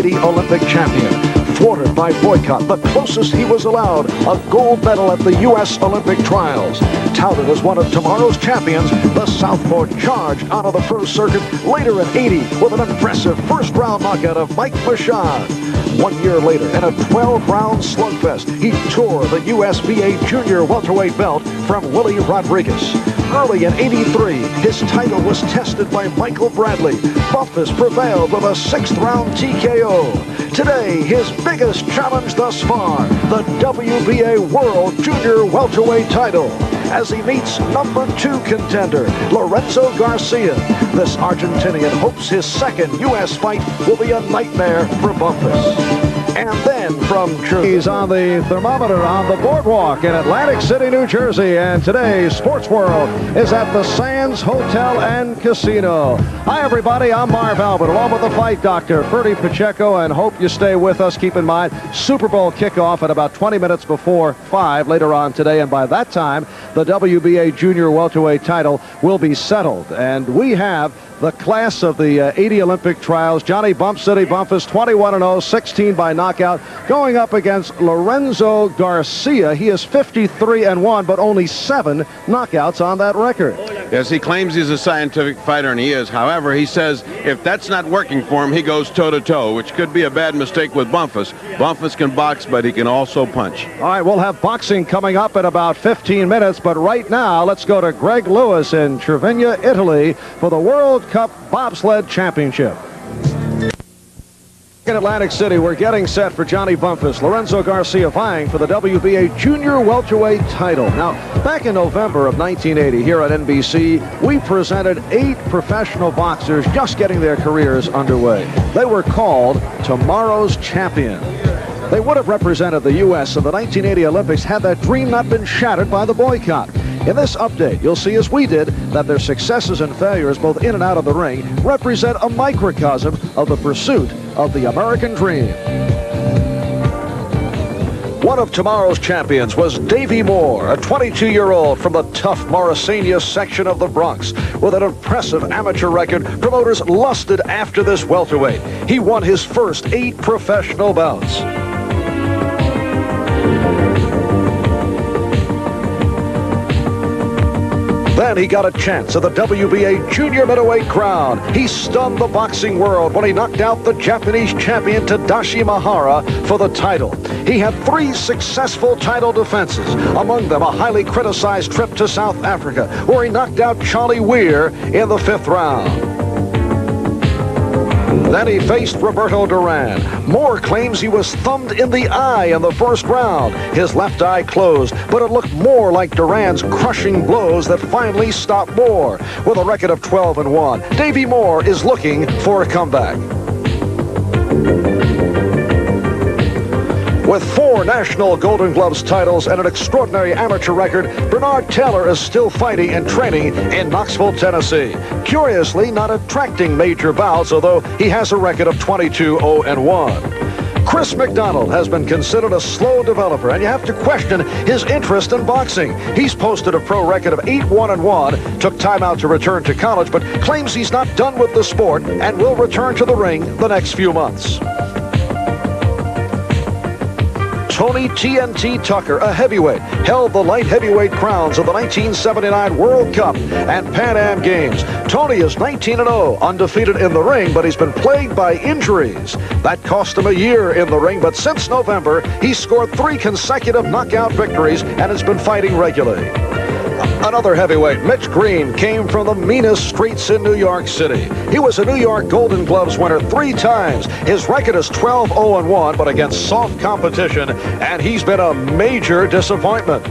Olympic champion. Thwarted by boycott, the closest he was allowed, a gold medal at the U.S. Olympic trials. Touted as one of tomorrow's champions, the southpaw charged onto the pro circuit later in '80 with an impressive first-round knockout of Mike Machad. 1 year later, in a 12-round slugfest, he tore the USBA junior welterweight belt from Willie Rodriguez. Early in '83, his title was tested by Michael Bradley. Bumphus prevailed with a 6th-round TKO. Today, his biggest challenge thus far, the WBA World Junior Welterweight title, as he meets number 2 contender, Lorenzo Garcia. This Argentinian hopes his second U.S. fight will be a nightmare for Bumphus. And then from Jersey, he's on the thermometer on the boardwalk in Atlantic City, New Jersey. And today's Sports World is at the Sands Hotel and Casino. Hi, everybody. I'm Marv Albert, along with the fight doctor, Ferdy Pacheco, and hope you stay with us. Keep in mind, Super Bowl kickoff at about 20 minutes before 5 later on today. And by that time, the WBA Junior Welterweight title will be settled. And we have the class of the '80 Olympic trials. Johnny Bump City Bumphus, 21-0, 16 by knockout, going up against Lorenzo Garcia. He is 53-1, but only 7 knockouts on that record. Yes, he claims he's a scientific fighter, and he is. However, he says if that's not working for him, he goes toe-to-toe, which could be a bad mistake with Bumphus. Bumphus can box, but he can also punch. All right, we'll have boxing coming up in about 15 minutes, but right now, let's go to Greg Lewis in Trevino, Italy, for the World Cup Bobsled Championship. In Atlantic City, we're getting set for Johnny Bumphus. Lorenzo Garcia vying for the WBA Junior Welterweight title. Now, back in November of 1980 here at NBC, we presented 8 professional boxers just getting their careers underway. They were called Tomorrow's Champion. They would have represented the U.S. in the 1980 Olympics had that dream not been shattered by the boycott. In this update, you'll see, as we did, that their successes and failures, both in and out of the ring, represent a microcosm of the pursuit of the American dream. One of tomorrow's champions was Davey Moore, a 22-year-old from the tough Morrisania section of the Bronx. With an impressive amateur record, promoters lusted after this welterweight. He won his first 8 professional bouts. Then he got a chance at the WBA Junior Middleweight crown. He stunned the boxing world when he knocked out the Japanese champion Tadashi Mihara for the title. He had 3 successful title defenses, among them a highly criticized trip to South Africa, where he knocked out Charlie Weir in the 5th round. Then he faced Roberto Duran. Moore claims he was thumbed in the eye in the 1st round. His left eye closed, but it looked more like Duran's crushing blows that finally stopped Moore. With a record of 12-1, Davey Moore is looking for a comeback. With 4 National Golden Gloves titles and an extraordinary amateur record, Bernard Taylor is still fighting and training in Knoxville, Tennessee. Curiously, not attracting major bouts, although he has a record of 22-0-1. Chris McDonald has been considered a slow developer, and you have to question his interest in boxing. He's posted a pro record of 8-1-1, took time out to return to college, but claims he's not done with the sport and will return to the ring the next few months. Tony TNT Tucker, a heavyweight, held the light heavyweight crowns of the 1979 World Cup and Pan Am Games. Tony is 19-0, undefeated in the ring, but he's been plagued by injuries. That cost him a year in the ring, but since November, he's scored 3 consecutive knockout victories and has been fighting regularly. Another heavyweight, Mitch Green, came from the meanest streets in New York City. He was a New York Golden Gloves winner 3 times. His record is 12-0-1, but against soft competition, and he's been a major disappointment.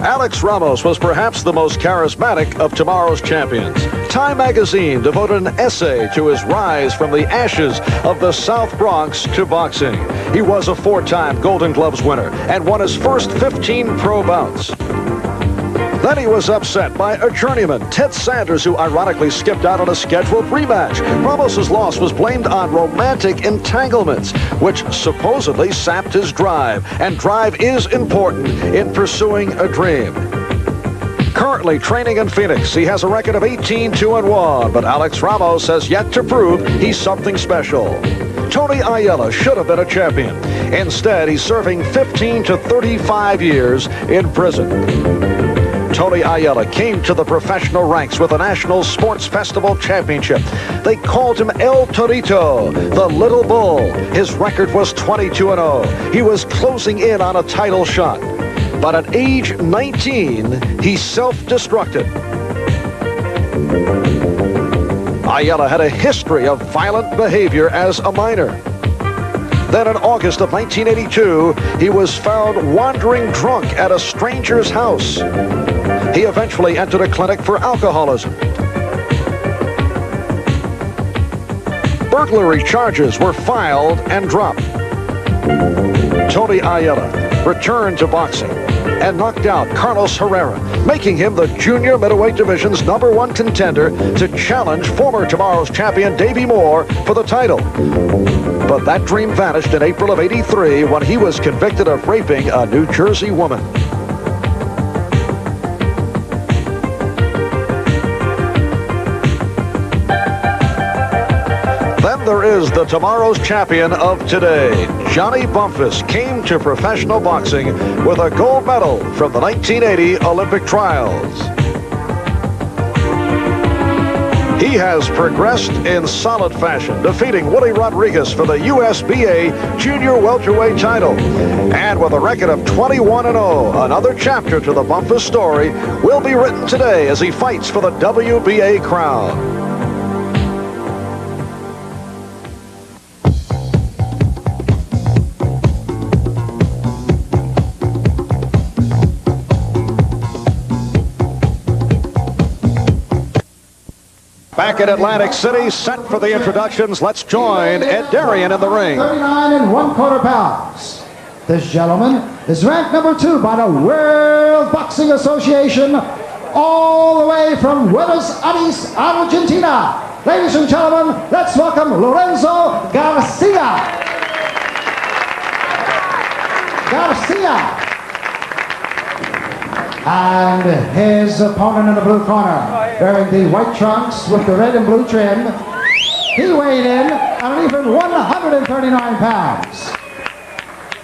Alex Ramos was perhaps the most charismatic of tomorrow's champions. Time magazine devoted an essay to his rise from the ashes of the South Bronx to boxing. He was a 4-time Golden Gloves winner and won his first 15 pro bouts. Then he was upset by a journeyman, Ted Sanders, who ironically skipped out on a scheduled rematch. Ramos's loss was blamed on romantic entanglements, which supposedly sapped his drive, and drive is important in pursuing a dream. Currently training in Phoenix, he has a record of 18-2-1, but Alex Ramos has yet to prove he's something special. Tony Ayala should have been a champion. Instead, he's serving 15 to 35 years in prison. Tony Ayala came to the professional ranks with the National Sports Festival Championship. They called him El Torito, the Little Bull. His record was 22-0. He was closing in on a title shot. But at age 19, he self-destructed. Ayala had a history of violent behavior as a minor. Then in August of 1982, he was found wandering drunk at a stranger's house. He eventually entered a clinic for alcoholism. Burglary charges were filed and dropped. Tony Ayala returned to boxing and knocked out Carlos Herrera, making him the junior middleweight division's #1 contender to challenge former Tomorrow's champion Davey Moore for the title. But that dream vanished in April of '83 when he was convicted of raping a New Jersey woman. Then there is the Tomorrow's champion of today. Johnny Bumphus came to professional boxing with a gold medal from the 1980 Olympic trials. He has progressed in solid fashion, defeating Willie Rodriguez for the USBA Junior Welterweight title. And with a record of 21-0, another chapter to the Bumphus story will be written today as he fights for the WBA crown. Back in Atlantic City, set for the introductions. Let's join Ed Darien in the ring. 39 1/4 pounds. This gentleman is ranked #2 by the World Boxing Association, all the way from Buenos Aires, Argentina. Ladies and gentlemen, let's welcome Lorenzo Garcia. And his opponent in the blue corner, wearing the white trunks with the red and blue trim. He weighed in at an even 139 pounds.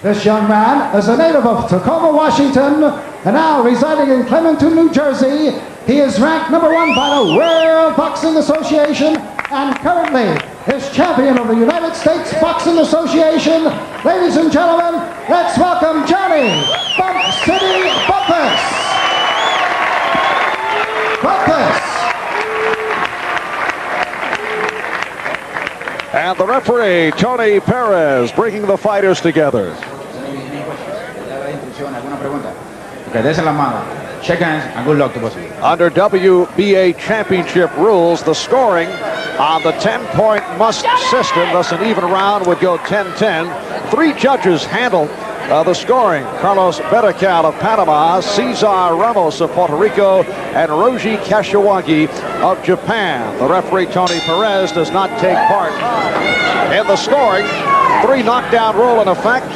This young man is a native of Tacoma, Washington, and now residing in Clementon, New Jersey. He is ranked #1 by the World Boxing Association and currently is champion of the United States Boxing Association. Ladies and gentlemen, let's welcome Johnny Bump City Bumphus. And the referee, Tony Perez, bringing the fighters together. Okay, desen la mano. Shake hands and good luck to both of you. Under WBA championship rules, the scoring on the 10-point must system, thus an even round would go 10-10. 3 judges handle the scoring. Carlos Betacal of Panama, Cesar Ramos of Puerto Rico, and Roji Kashiwagi of Japan. The referee, Tony Perez, does not take part in the scoring. 3 knockdown rule in effect.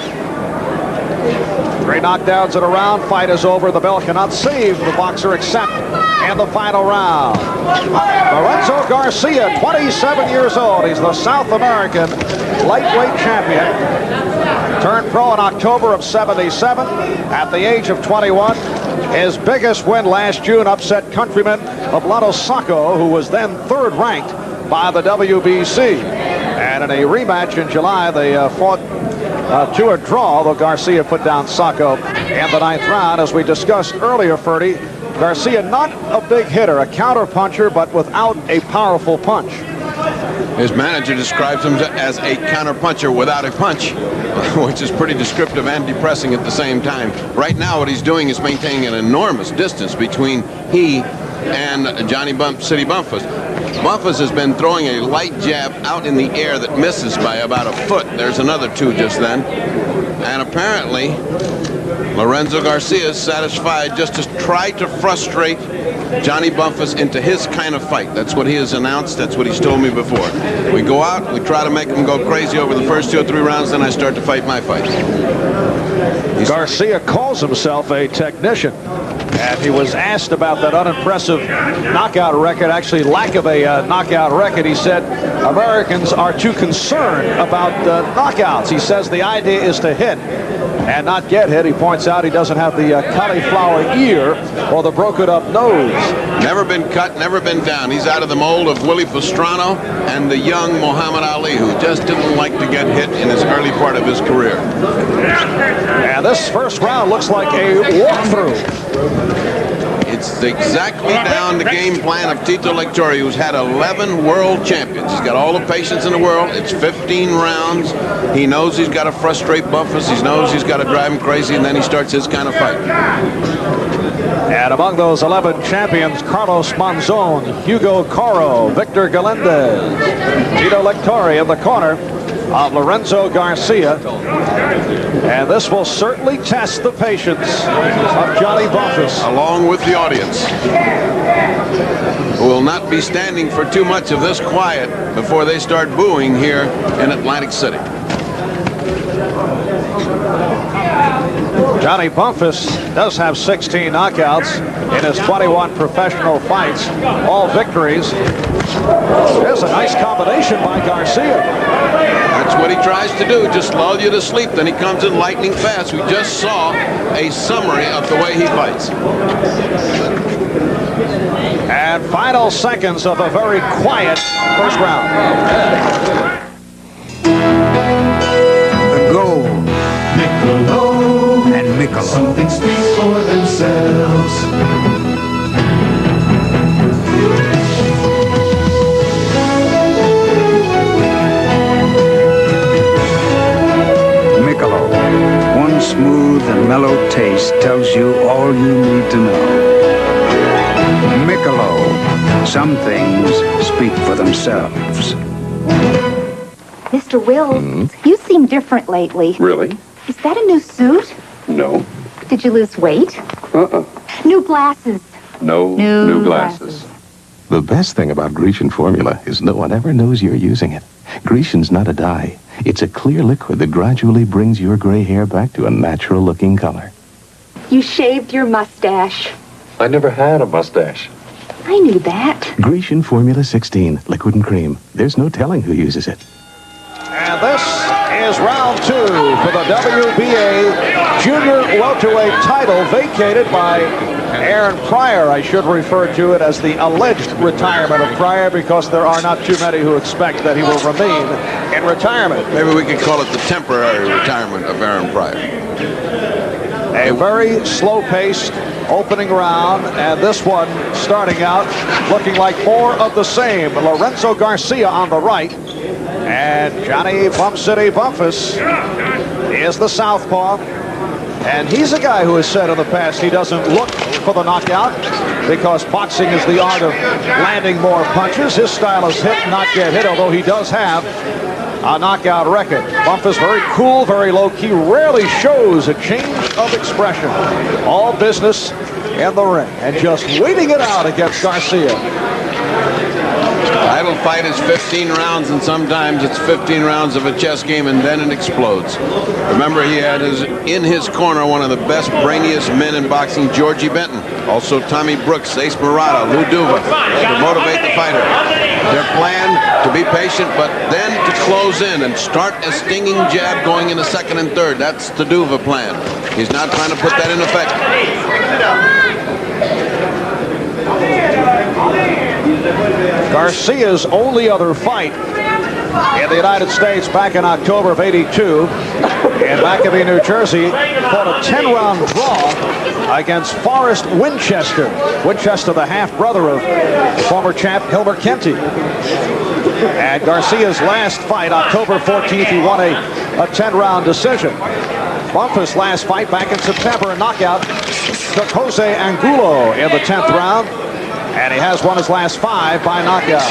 3 knockdowns in a round. Fight is over. The bell cannot save the boxer except in the final round. Lorenzo Garcia, 27 years old. He's the South American lightweight champion. Turned pro in October of '77 at the age of 21. His biggest win last June upset countryman of Lado Sacco, who was then 3rd ranked by the WBC. And in a rematch in July, they fought to a draw, though Garcia put down Sacco in the 9th round. As we discussed earlier, Ferdy, Garcia not a big hitter, a counter puncher, but without a powerful punch. His manager describes him as a counter puncher without a punch, which is pretty descriptive and depressing at the same time. Right now, what he's doing is maintaining an enormous distance between he and Johnny City Bumphus. Bumphus has been throwing a light jab out in the air that misses by about a foot. There's another 2 just then. And apparently, Lorenzo Garcia is satisfied just to try to frustrate Johnny Bumphus into his kind of fight. That's what he has announced. That's what he's told me before. We go out, we try to make him go crazy over the first 2 or 3 rounds, then I start to fight my fight. Garcia calls himself a technician. And he was asked about that unimpressive knockout record, actually lack of a knockout record. He said Americans are too concerned about knockouts. He says the idea is to hit and not get hit. He points out he doesn't have the cauliflower ear or the broken up nose. Never been cut, never been down. He's out of the mold of Willie Pastrana and the young Muhammad Ali, who just didn't like to get hit in his early part of his career. And this first round looks like a walkthrough. It's exactly down the game plan of Tito Lectori, who's had 11 world champions. He's got all the patience in the world. It's 15 rounds. He knows he's got to frustrate Bumphus. He knows he's got to drive him crazy, and then he starts his kind of fight. And among those 11 champions, Carlos Monzon, Hugo Coro, Victor Galindez, Tito Lectori in the corner of Lorenzo Garcia. And this will certainly test the patience of Johnny Bumphus. Along with the audience, who will not be standing for too much of this quiet before they start booing here in Atlantic City. Johnny Bumphus does have 16 knockouts in his 21 professional fights, all victories. There's a nice combination by Garcia. That's what he tries to do, just lull you to sleep. Then he comes in lightning fast. We just saw a summary of the way he fights. And final seconds of a very quiet first round. The gold. And Michelob. Something speaks for themselves. Michelob. One smooth and mellow taste tells you all you need to know. Michelob. Some things speak for themselves. Mr. Wills, you seem different lately. Really? Is that a new suit? No. Did you lose weight? Uh-uh. New glasses. No new glasses. The best thing about Grecian formula is no one ever knows you're using it. Grecian's not a dye. It's a clear liquid that gradually brings your gray hair back to a natural-looking color. You shaved your mustache. I never had a mustache. I knew that. Grecian Formula 16, liquid and cream. There's no telling who uses it. And this is round 2 for the WBA Junior Welterweight title, vacated by Aaron Pryor. I should refer to it as the alleged retirement of Pryor because there are not too many who expect that he will remain in retirement. Maybe we could call it the temporary retirement of Aaron Pryor. A very slow-paced opening round, and this one starting out looking like more of the same. Lorenzo Garcia on the right, and Johnny Bump City Bumphus is the southpaw. And he's a guy who has said in the past he doesn't look for the knockout because boxing is the art of landing more punches. His style is hit, not get hit, although he does have a knockout record. Bumphus very cool, very low-key, rarely shows a change of expression. All business in the ring and just waiting it out against Garcia. Title fight is 15 rounds, and sometimes it's 15 rounds of a chess game, and then it explodes. Remember, he had in his corner one of the best, brainiest men in boxing, Georgie Benton. Also Tommy Brooks, Ace Murata, Lou Duva, to motivate the fighter. Their plan to be patient, but then to close in and start a stinging jab going into second and third. That's the Duva plan. He's not trying to put that in effect. Garcia's only other fight in the United States back in October of '82 in Maccabee, New Jersey, fought a 10-round draw against Forrest Winchester. Winchester, the half-brother of former champ Hilmer Kenty. And Garcia's last fight, October 14th, he won a 10-round decision. Bumphus' last fight back in September, a knockout, took Jose Angulo in the 10th round. And he has won his last 5 by knockout,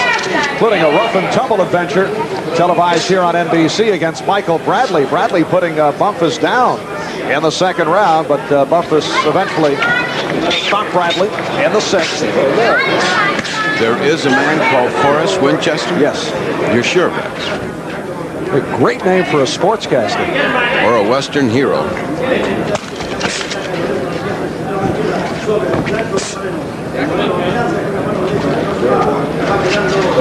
including a rough and tumble adventure televised here on NBC against Michael Bradley. Bradley putting Bumphus down in the second round, but Bumphus eventually stopped Bradley in the 6th. There is a man called Forrest Winchester? Yes. You're sure of that? A great name for a sportscaster. Or a Western hero.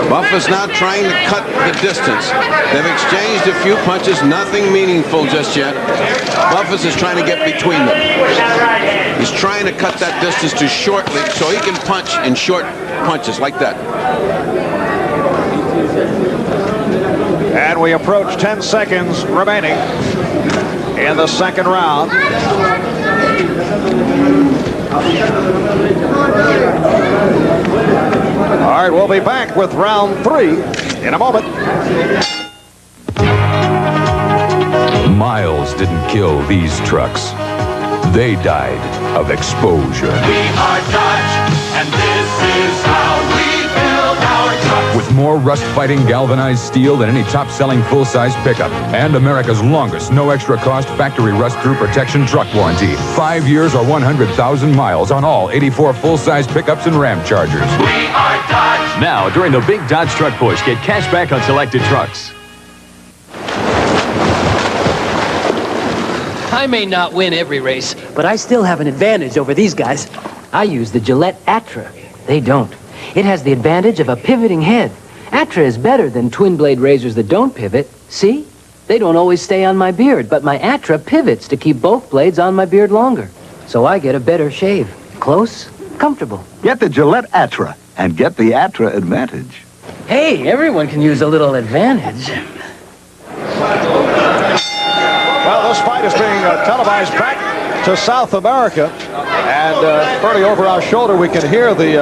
Bumphus now trying to cut the distance. They've exchanged a few punches, nothing meaningful just yet. Bumphus is trying to get between them. He's trying to cut that distance to shortly so he can punch in short punches like that. And we approach 10 seconds remaining in the second round. All right, we'll be back with round 3 in a moment. Miles didn't kill these trucks. They died of exposure. We are Dodge, and this is how we build our trucks. With more rust-fighting galvanized steel than any top-selling full-size pickup. And America's longest, no extra-cost factory rust-through protection truck warranty. 5 years or 100,000 miles on all 84 full-size pickups and Ram Chargers. We are Dodge. Now, during the big Dodge Truck Push, get cash back on selected trucks. I may not win every race, but I still have an advantage over these guys. I use the Gillette Atra. They don't. It has the advantage of a pivoting head. Atra is better than twin-blade razors that don't pivot. See? They don't always stay on my beard, but my Atra pivots to keep both blades on my beard longer. So I get a better shave. Close, comfortable. Get the Gillette Atra and get the Atra advantage. Hey, everyone can use a little advantage. Well, this fight is being televised back to South America. And Bertie, over our shoulder, we can hear the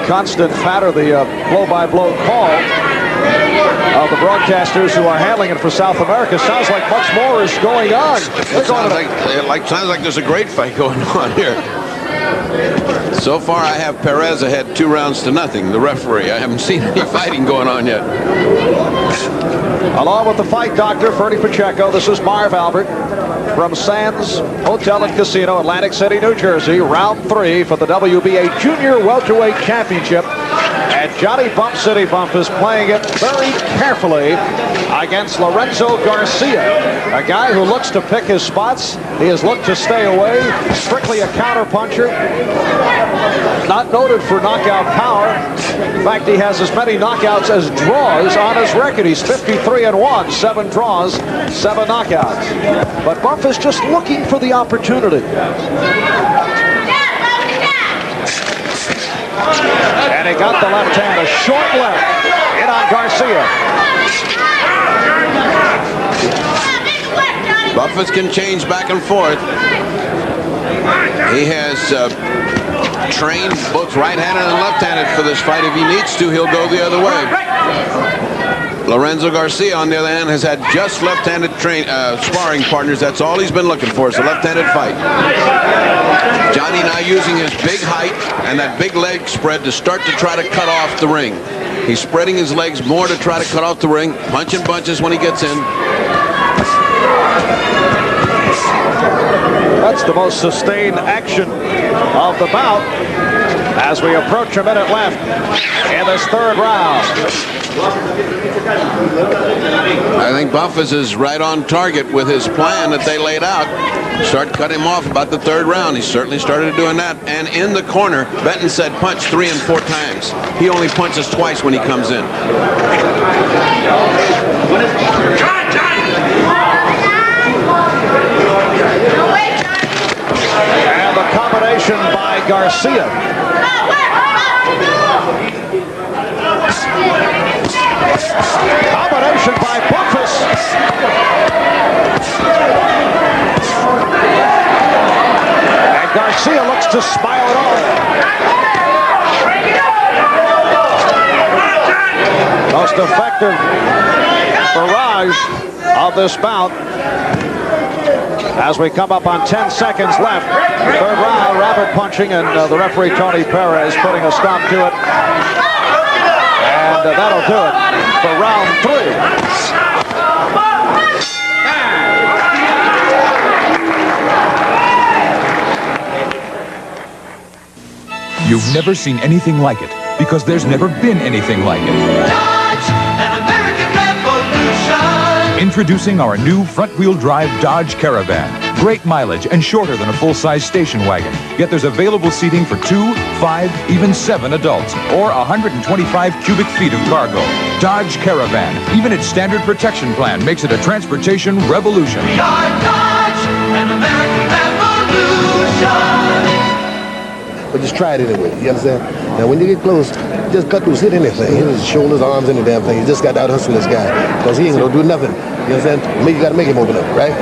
constant patter, the blow-by-blow call of the broadcasters who are handling it for South America. Sounds like much more is going on. It sounds like there's a great fight going on here. So far, I have Perez ahead 2-0, the referee. I haven't seen any fighting going on yet. Along with the fight doctor, Ferdy Pacheco, this is Marv Albert from Sands Hotel and Casino, Atlantic City, New Jersey. Round 3 for the WBA Junior Welterweight Championship. And Johnny Bump City Bumphus playing it very carefully against Lorenzo Garcia, a guy who looks to pick his spots. He has looked to stay away, strictly a counterpuncher, not noted for knockout power. In fact, he has as many knockouts as draws on his record. He's 53-1, 7 draws, 7 knockouts. But Bumphus just looking for the opportunity. And he got the left hand, a short left, in on Garcia. Bumphus can change back and forth. He has trained both right-handed and left-handed for this fight. If he needs to, he'll go the other way. Lorenzo Garcia, on the other hand, has had just left-handed sparring partners. That's all he's been looking for, is a left-handed fight. Johnny now using his big height and that big leg spread to start to try to cut off the ring. He's spreading his legs more to try to cut off the ring, punching bunches when he gets in. That's the most sustained action of the bout as we approach a minute left in this third round. I think Bumphus is right on target with his plan that they laid out. Start cutting him off about the third round. He certainly started doing that. And in the corner, Benton said punch 3 and 4 times. He only punches twice when he comes in. And the combination by Garcia. Combination by Bumphus. And Garcia looks to smile it off. Most effective barrage of this bout. As we come up on 10 seconds left, third round, rapid punching, and the referee, Tony Perez, putting a stop to it. And that'll do it for round 3. You've never seen anything like it, because there's never been anything like it. Dodge, an American revolution. Introducing our new front-wheel drive Dodge Caravan. Great mileage and shorter than a full-size station wagon. Yet there's available seating for 2, 5, even 7 adults, or 125 cubic feet of cargo. Dodge Caravan. Even its standard protection plan makes it a transportation revolution. We are Dodge, an American revolution. But just try it anyway, you understand? Now, when you get close, just cut loose, hit anything. Hit his shoulders, arms, any damn thing. You just got to out-hustle this guy, because he ain't going to do nothing. You understand? You got to make him open up, right?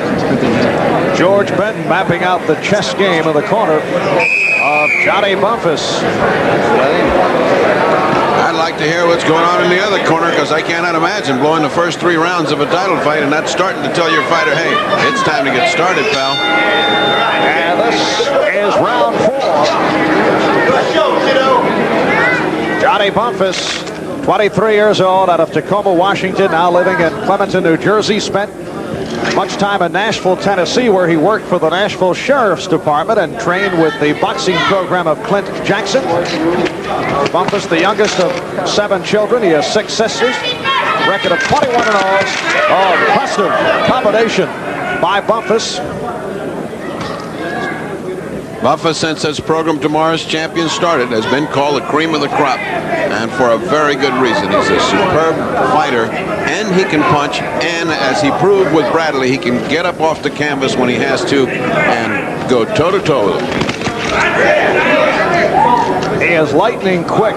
George Benton mapping out the chess game in the corner of Johnny Bumphus. I'd like to hear what's going on in the other corner, because I cannot imagine blowing the first 3 rounds of a title fight and not starting to tell your fighter, hey, it's time to get started, pal. And this is round 4. Johnny Bumphus, 23 years old, out of Tacoma, Washington, now living in Clementon, New Jersey. Spent much time in Nashville, Tennessee, where he worked for the Nashville Sheriff's Department and trained with the boxing program of Clint Jackson. Bumphus, the youngest of 7 children. He has 6 sisters. Record of 21-0. Oh, impressive combination by Bumphus. Bumphus, since his program Tomorrow's Champion started, has been called the cream of the crop, and for a very good reason. He's a superb fighter, and he can punch, and as he proved with Bradley, he can get up off the canvas when he has to and go toe-to-toe with him. He is lightning quick.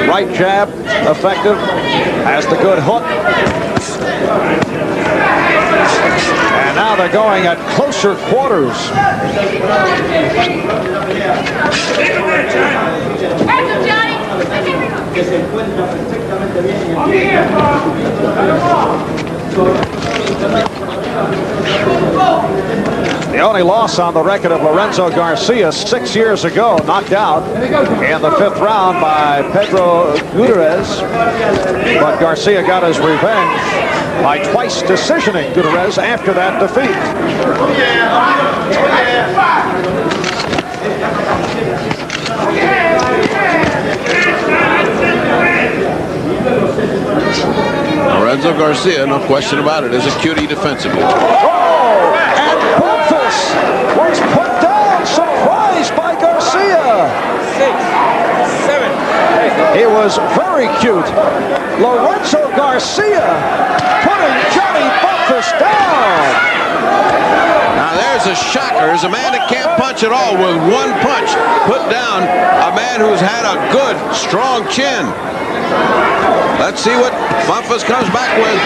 Right jab, effective, has the good hook. And now they're going at closer quarters. The only loss on the record of Lorenzo Garcia 6 years ago, knocked out in the 5th round by Pedro Gutierrez. But Garcia got his revenge by twice decisioning Gutierrez after that defeat. Lorenzo Garcia, no question about it, is a cutie defensively. Oh, and Bumphus was put down, surprised by Garcia. 6, 7. He was very cute. Lorenzo Garcia putting Johnny Bumphus down. Now there's a shocker. There's a man that can't punch at all with one punch. Put down a man who's had a good, strong chin. Let's see what Bumphus comes back with.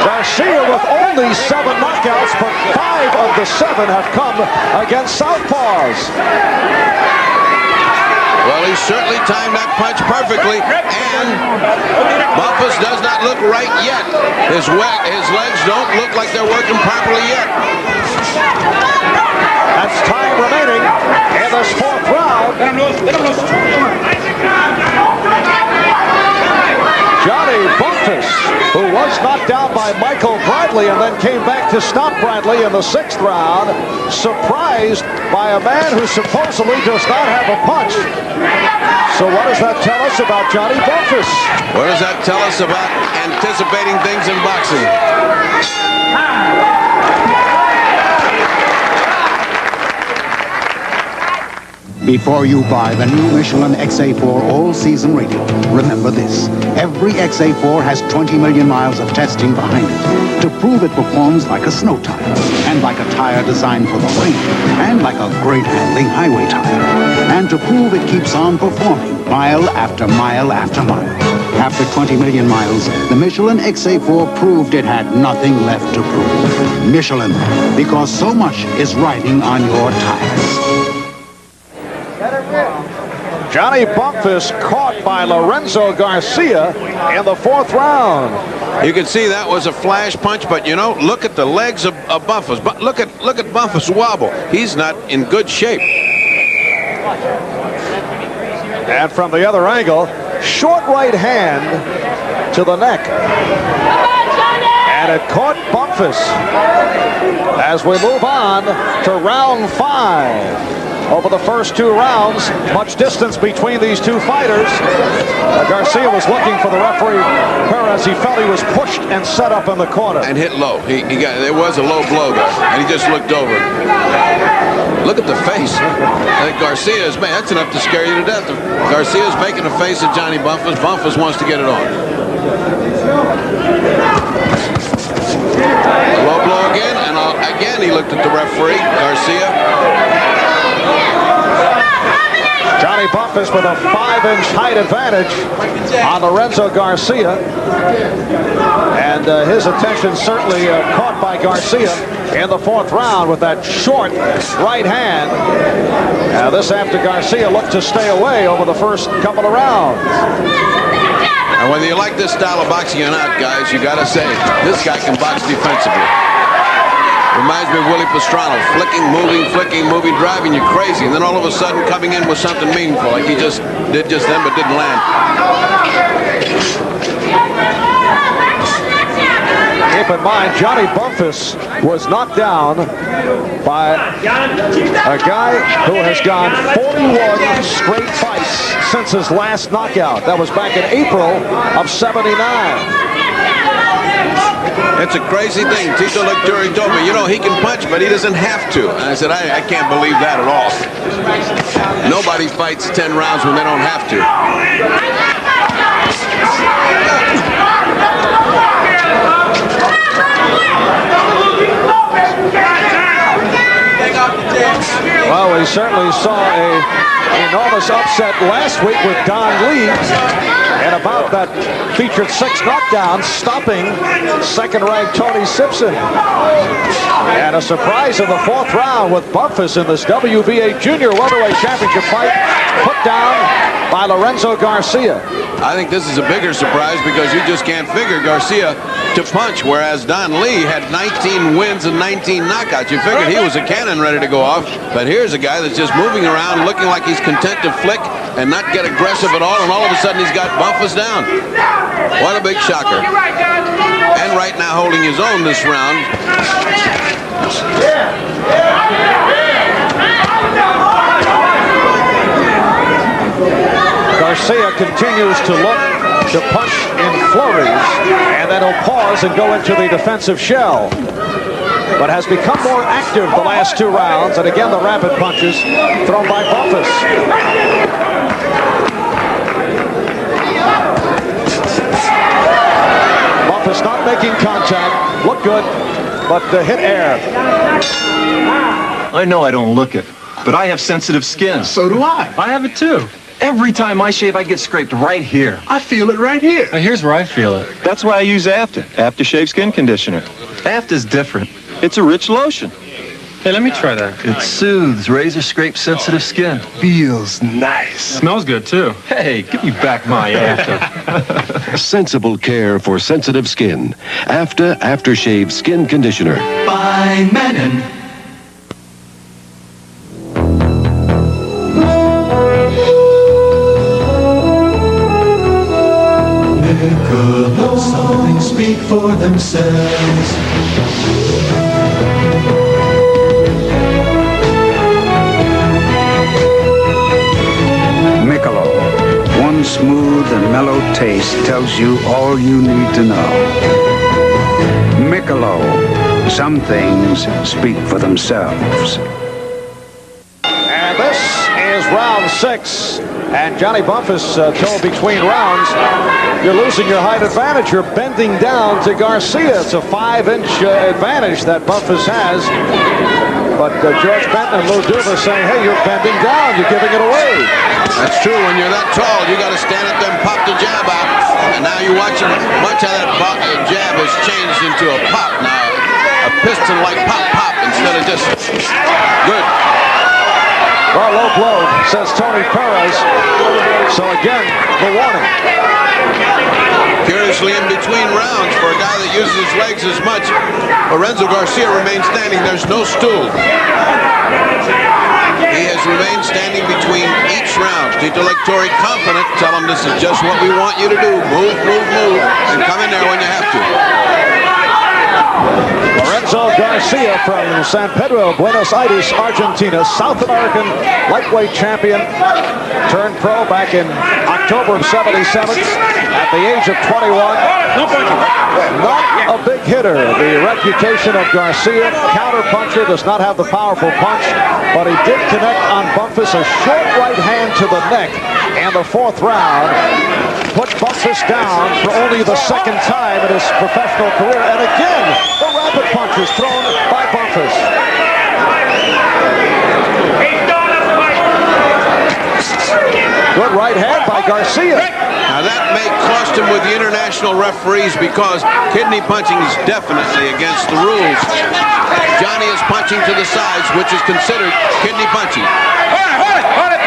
Garcia with only 7 knockouts, but 5 of the 7 have come against southpaws. Well, he certainly timed that punch perfectly, and Bumphus does not look right yet. His legs don't look like they're working properly yet. That's time remaining in this 4th round. Johnny Bumphus, who was knocked down by Michael Bradley and then came back to stop Bradley in the 6th round, surprised by a man who supposedly does not have a punch. So what does that tell us about Johnny Bumphus? What does that tell us about anticipating things in boxing? Before you buy the new Michelin XA4 all-season radio, remember this. Every XA4 has 20 million miles of testing behind it to prove it performs like a snow tire, and like a tire designed for the rain, and like a great handling highway tire, and to prove it keeps on performing mile after mile after mile. After 20 million miles, the Michelin XA4 proved it had nothing left to prove. Michelin, because so much is riding on your tires. Johnny Bumphus caught by Lorenzo Garcia in the 4th round. You can see that was a flash punch, but you know, look at the legs of Bumphus. But look at Bumphus wobble. He's not in good shape. And from the other angle, short right hand to the neck. And it caught Bumphus as we move on to round 5. over the first 2 rounds. Much distance between these two fighters. Garcia was looking for the referee, Perez. He felt he was pushed and set up in the corner. And hit low. There was a low blow there, and he just looked over. Look at the face. Garcia's, man, that's enough to scare you to death. Garcia's making a face at Johnny Bumphus. Bumphus wants to get it on. Low blow again, and again he looked at the referee, Garcia. Johnny Bumphus with a 5-inch height advantage on Lorenzo Garcia. And his attention certainly caught by Garcia in the 4th round with that short right hand. This after Garcia looked to stay away over the first couple of rounds. And whether you like this style of boxing or not, guys, you got to say, this guy can box defensively. Reminds me of Willie Pastrana, flicking, moving, driving you crazy, and then all of a sudden coming in with something meaningful, like he just did just then, but didn't land. Keep in mind, Johnny Bumphus was knocked down by a guy who has gone 41 straight fights since his last knockout. That was back in April of '79. It's a crazy thing. Tito Lecturi told me, you know, he can punch, but he doesn't have to. And I said, I can't believe that at all. Nobody fights 10 rounds when they don't have to. Well, we certainly saw an enormous upset last week with Don Lee, and about that featured 6 knockdowns, stopping second-ranked Tony Simpson. And a surprise in the 4th round with Bumphus in this WBA Junior Welterweight Championship fight, put down by Lorenzo Garcia. I think this is a bigger surprise because you just can't figure Garcia to punch, whereas Don Lee had 19 wins and 19 knockouts. You figured he was a cannon ready to go off, but here's a guy that's just moving around looking like he's content to flick and not get aggressive at all, and all of a sudden he's got Bumphus down. What a big shocker. And right now holding his own this round. Garcia continues to look to punch in flurries, and then he'll pause and go into the defensive shell. But has become more active the last 2 rounds, and again the rapid punches thrown by Bumphus. Bumphus not making contact, look good, but hit air. I know I don't look it, but I have sensitive skin. So do I. I have it too. Every time I shave, I get scraped right here. I feel it right here. Here's where I feel it. That's why I use Aftershave Skin Conditioner. After's different. It's a rich lotion. Hey, let me try that. It soothes razor-scrape sensitive skin. Feels nice. Smells good, too. Hey, give me back my After. Sensible care for sensitive skin. Aftershave Skin Conditioner. By Menon. Something speak for themselves. Michelob, one smooth and mellow taste tells you all you need to know. Michelob, some things speak for themselves. And this is round 6. And Johnny Bumphus told between rounds, you're losing your height advantage. You're bending down to Garcia. It's a 5-inch advantage that Bumphus has. But George Benton and Lou Duva saying, hey, you're bending down. You're giving it away. That's true. When you're that tall, you got to stand up there and pop the jab out. And now you're watching much of that jab has changed into a pop now. A piston-like pop instead of just good. Well, low blow, says Tony Perez. So again, the warning. Curiously, in between rounds, for a guy that uses his legs as much, Lorenzo Garcia remains standing. There's no stool. He has remained standing between each round. Tito Lecturi confident, tell him this is just what we want you to do. Move, and come in there when you have to. Lorenzo Lorenzo Garcia from San Pedro, Buenos Aires, Argentina, South American lightweight champion, turned pro back in October of '77 at the age of 21. Not a big hitter. The reputation of Garcia, counter-puncher, does not have the powerful punch, but he did connect on Bumphus, a short right hand to the neck, and the fourth round put Bumphus down for only the second time in his professional career. And again, the rapid punch is thrown by Bumphus. Good right hand by Garcia. Now that may cost him with the international referees because kidney punching is definitely against the rules. Johnny is punching to the sides, which is considered kidney punching. Hold it.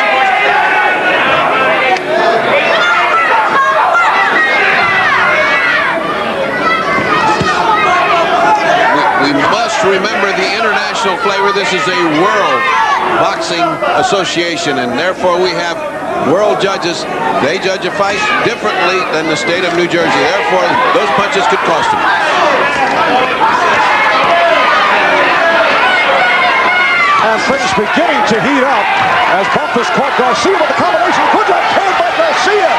We must remember the international flavor. This is a world boxing association, and therefore we have world judges. They judge a fight differently than the state of New Jersey. Therefore, those punches could cost him. And things beginning to heat up as Bumphus caught Garcia with the combination. Good right hand by Garcia.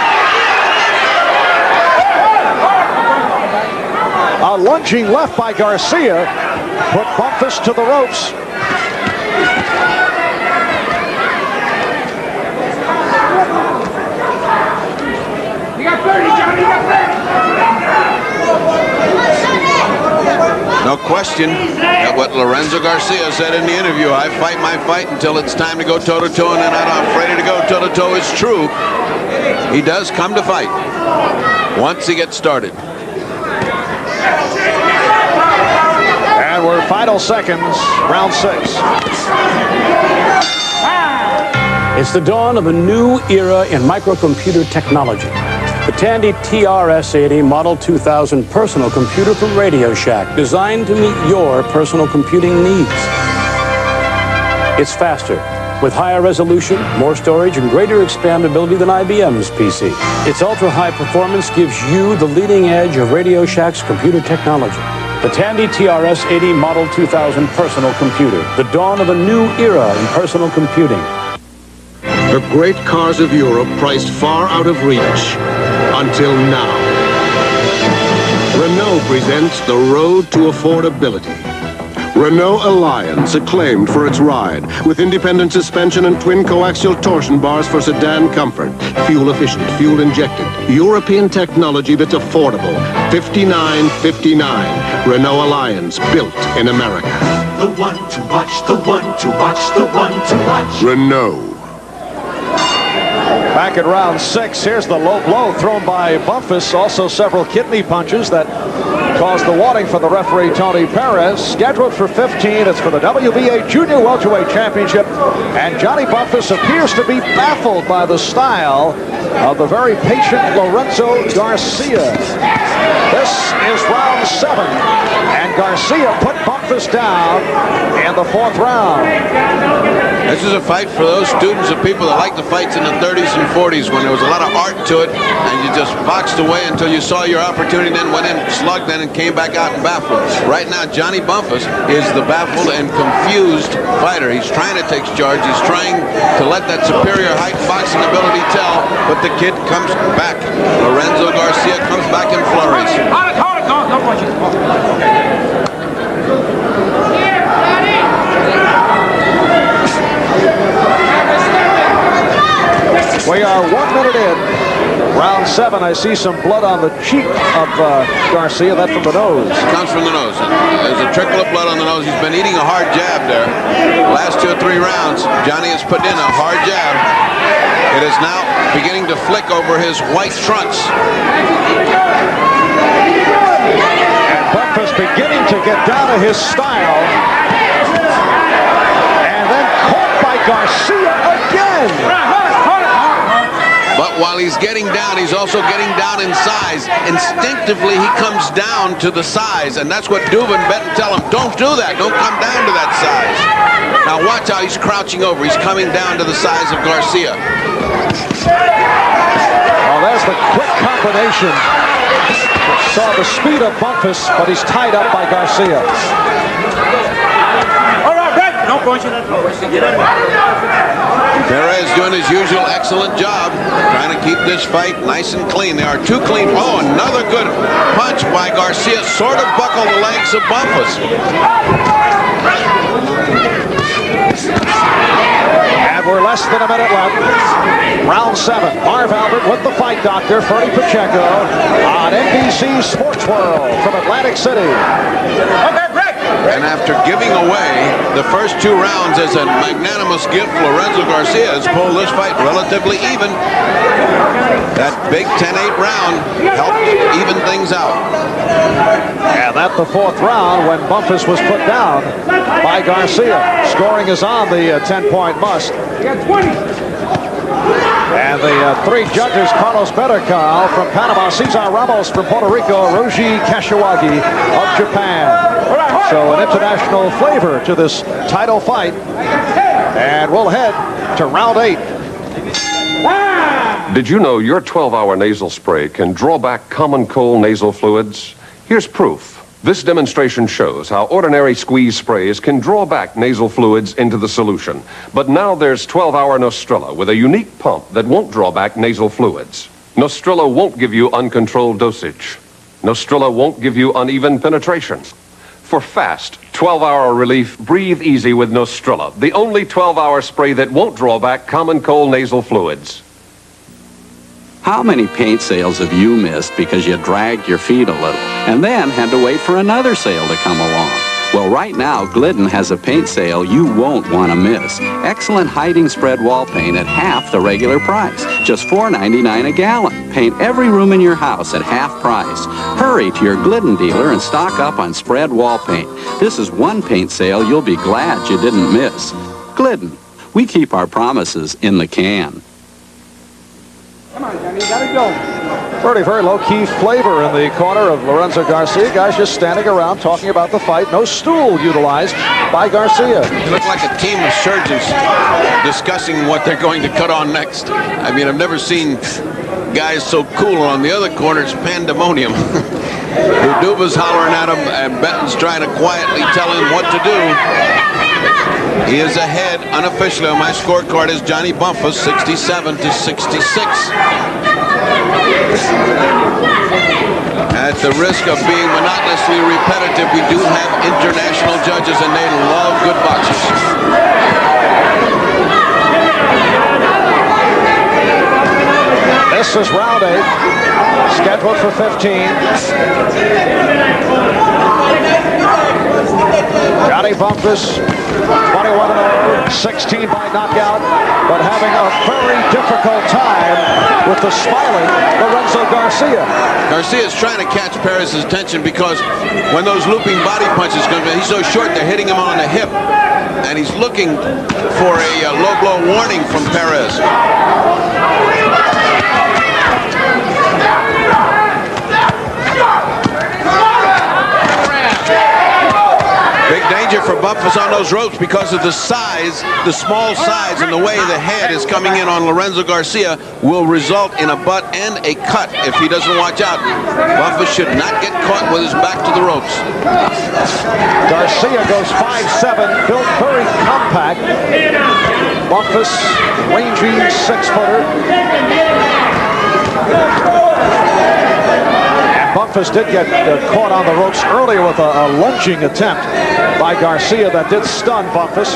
A lunging left by Garcia put Bumphus to the ropes. No question that what Lorenzo Garcia said in the interview, I fight my fight until it's time to go toe-to-toe, and then I'm afraid to go toe-to-toe, is true. He does come to fight once he gets started. And we're final seconds, round 6. It's the dawn of a new era in microcomputer technology. The Tandy TRS-80 Model 2000 personal computer from Radio Shack, designed to meet your personal computing needs. It's faster, with higher resolution, more storage, and greater expandability than IBM's PC. Its ultra-high performance gives you the leading edge of Radio Shack's computer technology. The Tandy TRS-80 Model 2000 personal computer, the dawn of a new era in personal computing. The great cars of Europe priced far out of reach. Until now. Renault presents the road to affordability. Renault Alliance, acclaimed for its ride, with independent suspension and twin coaxial torsion bars for sedan comfort. Fuel efficient, fuel injected. European technology that's affordable. $59.59. Renault Alliance, built in America. The one to watch, the one to watch, the one to watch. Renault. Back in round 6, here's the low blow thrown by Bumphus. Also several kidney punches that caused the warning for the referee, Tony Perez. Scheduled for 15, it's for the WBA Junior Welterweight Championship. And Johnny Bumphus appears to be baffled by the style of the very patient Lorenzo Garcia. This is round 7. And Garcia put Bumphus down in the 4th round. This is a fight for those students of people that like the fights in the 30s and 40s when there was a lot of art to it and you just boxed away until you saw your opportunity, then went in, slugged, then and came back out and baffled. Right now, Johnny Bumphus is the baffled and confused fighter. He's trying to take charge. He's trying to let that superior height boxing ability tell, but the kid comes back. Lorenzo Garcia comes back in flurries. Hold it. No, punch it. We are 1 minute in. Round 7, I see some blood on the cheek of Garcia. That's from the nose. It comes from the nose. There's a trickle of blood on the nose. He's been eating a hard jab there. Last 2 or 3 rounds, Johnny has put in a hard jab. It is now beginning to flick over his white trunks. And Bumphus beginning to get down to his style. And then caught by Garcia again. But while he's getting down, he's also getting down in size. Instinctively, he comes down to the size, and that's what Dubin bet and tell him, don't do that. Don't come down to that size. Now watch how he's crouching over. He's coming down to the size of Garcia. Oh, there's the quick combination. Saw the speed of Bumphus, but he's tied up by Garcia. Perez doing his usual excellent job, trying to keep this fight nice and clean. They are too clean. Oh, another good punch by Garcia. Sort of buckled the legs of Bumphus. And we're less than a minute left. Round 7. Marv Albert with the fight doctor, Ferdy Pacheco, on NBC Sports World from Atlantic City. And after giving away the first 2 rounds as a magnanimous gift, Lorenzo Garcia has pulled this fight relatively even. That big 10-8 round helped even things out. And at the 4th round, when Bumphus was put down by Garcia, scoring is on the 10-point must. And the 3 judges, Carlos Berrocal from Panama, Cesar Ramos from Puerto Rico, Roji Kashiwagi of Japan. So an international flavor to this title fight. And we'll head to round 8. Did you know your 12-hour nasal spray can draw back common cold nasal fluids? Here's proof. This demonstration shows how ordinary squeeze sprays can draw back nasal fluids into the solution. But now there's 12-hour Nostrilla with a unique pump that won't draw back nasal fluids. Nostrilla won't give you uncontrolled dosage. Nostrilla won't give you uneven penetration. For fast, 12-hour relief, breathe easy with Nostrilla, the only 12-hour spray that won't draw back common cold nasal fluids. How many paint sales have you missed because you dragged your feet a little and then had to wait for another sale to come along? Well, right now, Glidden has a paint sale you won't want to miss. Excellent hiding spread wall paint at half the regular price. Just $4.99 a gallon. Paint every room in your house at half price. Hurry to your Glidden dealer and stock up on spread wall paint. This is one paint sale you'll be glad you didn't miss. Glidden. We keep our promises in the can. Come on, Johnny, you gotta go. Very low-key flavor in the corner of Lorenzo Garcia. Guys just standing around talking about the fight. No stool utilized by Garcia. They look like a team of surgeons discussing what they're going to cut on next. I mean, I've never seen guys so cool. On the other corner, it's pandemonium. Uduba's hollering at him, and Benton's trying to quietly tell him what to do. He is ahead unofficially on my scorecard is Johnny Bumphus, 67-66. At the risk of being monotonously repetitive, we do have international judges, and they love good boxers. This is round 8, scheduled for 15. Johnny Bumphus, 21-0, 16 by knockout, but having a very difficult time with the smiling Lorenzo Garcia. Garcia's trying to catch Perez's attention because when those looping body punches come in, he's so short they're hitting him on the hip, and he's looking for a low blow warning from Perez. Big danger for Bumphus on those ropes because of the size, the small size, and the way the head is coming in on Lorenzo Garcia will result in a butt and a cut if he doesn't watch out. Bumphus should not get caught with his back to the ropes. Garcia goes 5'7", built very compact. Bumphus, rangy 6-footer. Bumphus did get caught on the ropes earlier with a lunging attempt by Garcia that did stun Bumphus.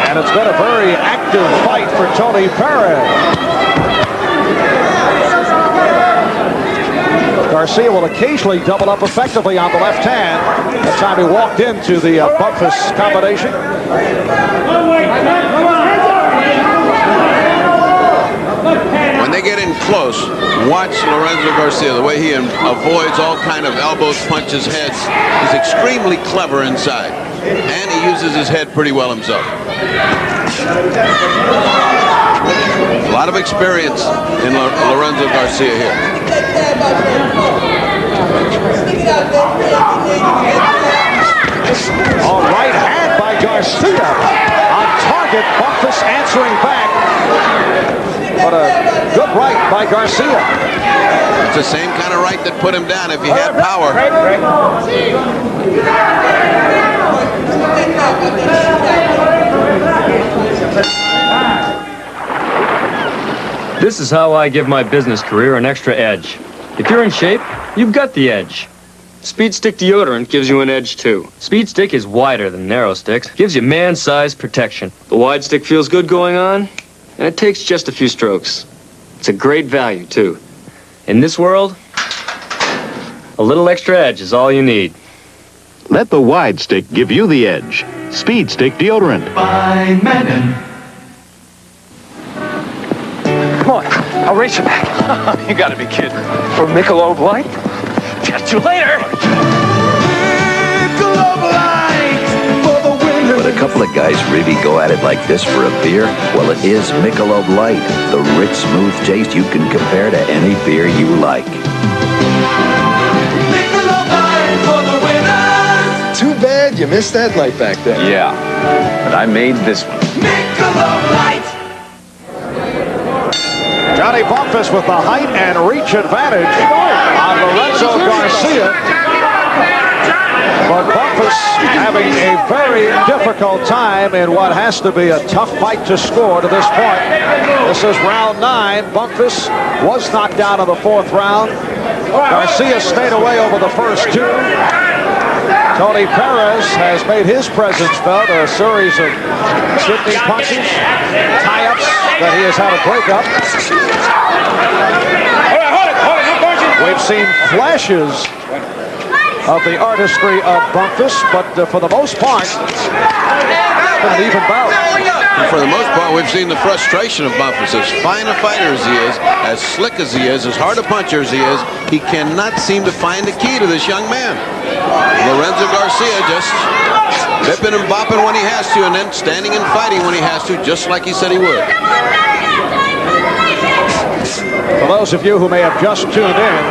And it's been a very active fight for Tony Perez. Garcia will occasionally double up effectively on the left hand. That time he walked into the Bumphus combination. When they get in close, watch Lorenzo Garcia, the way he avoids all kind of elbows, punches, heads. He's extremely clever inside, and he uses his head pretty well himself. A lot of experience in Lorenzo Garcia here. All right hand by Garcia. On target, Bumphus answering back. But a Good right by Garcia. It's the same kind of right that put him down if he had power. This is how I give my business career an extra edge. If you're in shape, you've got the edge. Speed Stick deodorant gives you an edge, too. Speed Stick is wider than narrow sticks. Gives you man-sized protection. The wide stick feels good going on, and it takes just a few strokes. It's a great value, too. In this world, a little extra edge is all you need. Let the wide stick give you the edge. Speed Stick deodorant. By Menon. Come on, I'll race you back. You gotta be kidding. For Michelob Light? Catch you later. Michelob Light for the winner. But a couple of guys really go at it like this for a beer? Well, it is Michelob Light. The rich, smooth taste you can compare to any beer you like. Michelob Light for the winner. Too bad you missed that light back then. Yeah, but I made this one. Michelob Light. Johnny Bumphus with the height and reach advantage on Lorenzo Garcia. But Bumphus having a very difficult time in what has to be a tough fight to score to this point. This is round 9. Bumphus was knocked out of the 4th round. Garcia stayed away over the first 2. Tony Perez has made his presence felt, a series of slipping punches, tie-ups that he has had to break up. We've seen flashes of the artistry of Bumphus, but for the most part, it's been an even bout. And for the most part, we've seen the frustration of Bumphus. As fine a fighter as he is, as slick as he is, as hard a puncher as he is, he cannot seem to find the key to this young man. Lorenzo Garcia just bipping and bopping when he has to, and then standing and fighting when he has to, just like he said he would. For those of you who may have just tuned in,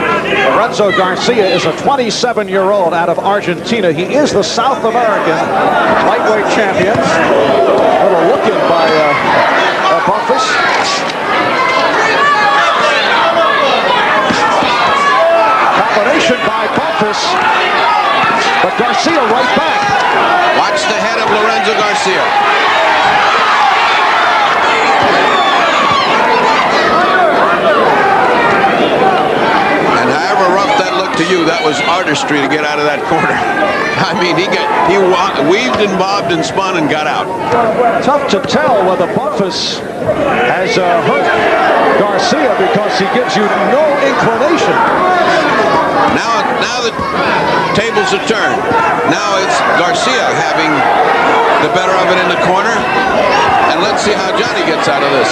Lorenzo Garcia is a 27-year-old out of Argentina. He is the South American lightweight champion. A little look-in by Bumphus. Combination by Bumphus, but Garcia right back. Watch the head of Lorenzo Garcia. And however rough that looked to you, that was artistry to get out of that corner. I mean, he weaved and bobbed and spun and got out. Tough to tell whether Bumphus has hurt Garcia because he gives you no inclination. Now the tables are turned. Now it's Garcia having the better of it in the corner. And let's see how Johnny gets out of this.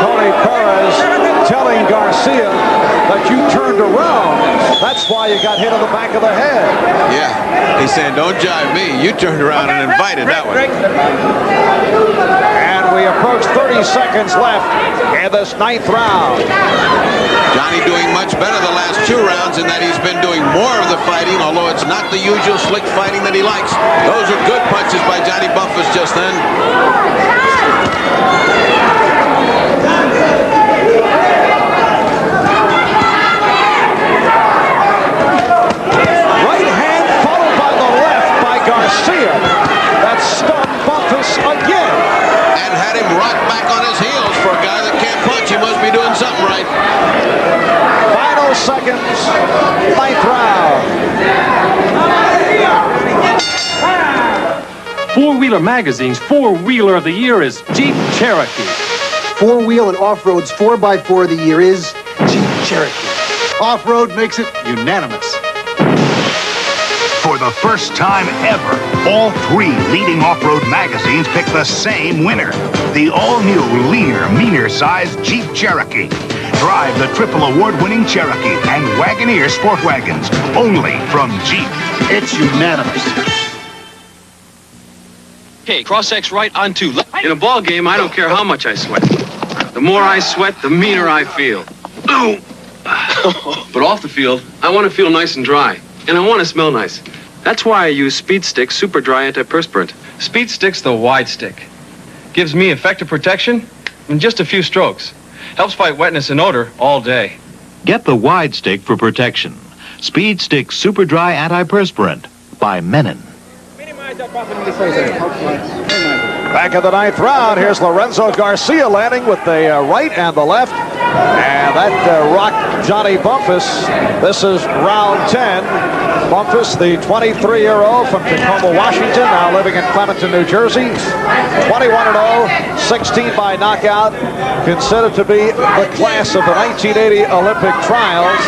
Tony Perez telling Garcia that you turned around. That's why you got hit on the back of the head. Yeah, he's saying, don't jive me. You turned around and invited that one. And we approach 30 seconds left in this 9th round. Johnny doing much better the last 2 rounds in that he's been doing more of the fighting, although it's not the usual slick fighting that he likes. Those are good punches by Johnny Bumphus just then. Right hand followed by the left by Garcia. That stunned Bumphus again. And had him rock back on his heels. For a guy that can't punch, he must be doing something right. Final seconds, 9th round. Four-Wheeler Magazine's Four-Wheeler of the Year is Jeep Cherokee. Four-wheel and off-road's 4x4 of the year is Jeep Cherokee. Off-road makes it unanimous. For the first time ever, all 3 leading off-road magazines pick the same winner. The all-new, leaner, meaner-sized Jeep Cherokee. Drive the triple award-winning Cherokee and Wagoneer Sport Wagons, only from Jeep. It's unanimous. Okay, cross-X right onto left. In a ball game, I don't care how much I sweat. The more I sweat, the meaner I feel. Ooh. But off the field, I want to feel nice and dry. And I want to smell nice. That's why I use Speed Stick Super Dry Antiperspirant. Speed Stick's the wide stick. Gives me effective protection in just a few strokes. Helps fight wetness and odor all day. Get the wide stick for protection. Speed Stick Super Dry Antiperspirant by Menon. Back in the 9th round, here's Lorenzo Garcia landing with the right and the left. And that rocked Johnny Bumphus. This is round 10. Bumphus, the 23-year-old from Tacoma, Washington, now living in Clementon, New Jersey. 21-0, 16 by knockout. Considered to be the class of the 1980 Olympic trials.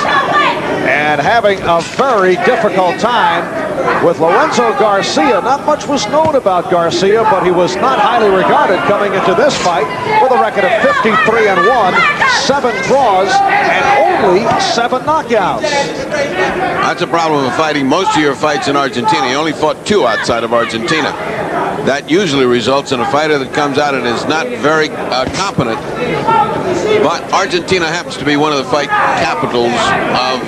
And having a very difficult time with Lorenzo Garcia. Not much was known about Garcia, but he was not highly regarded coming into this fight with a record of 53-1, 7 draws, and only 7 knockouts. That's a problem with fighting most of your fights in Argentina. You only fought 2 outside of Argentina. That usually results in a fighter that comes out and is not very competent. But Argentina happens to be one of the fight capitals of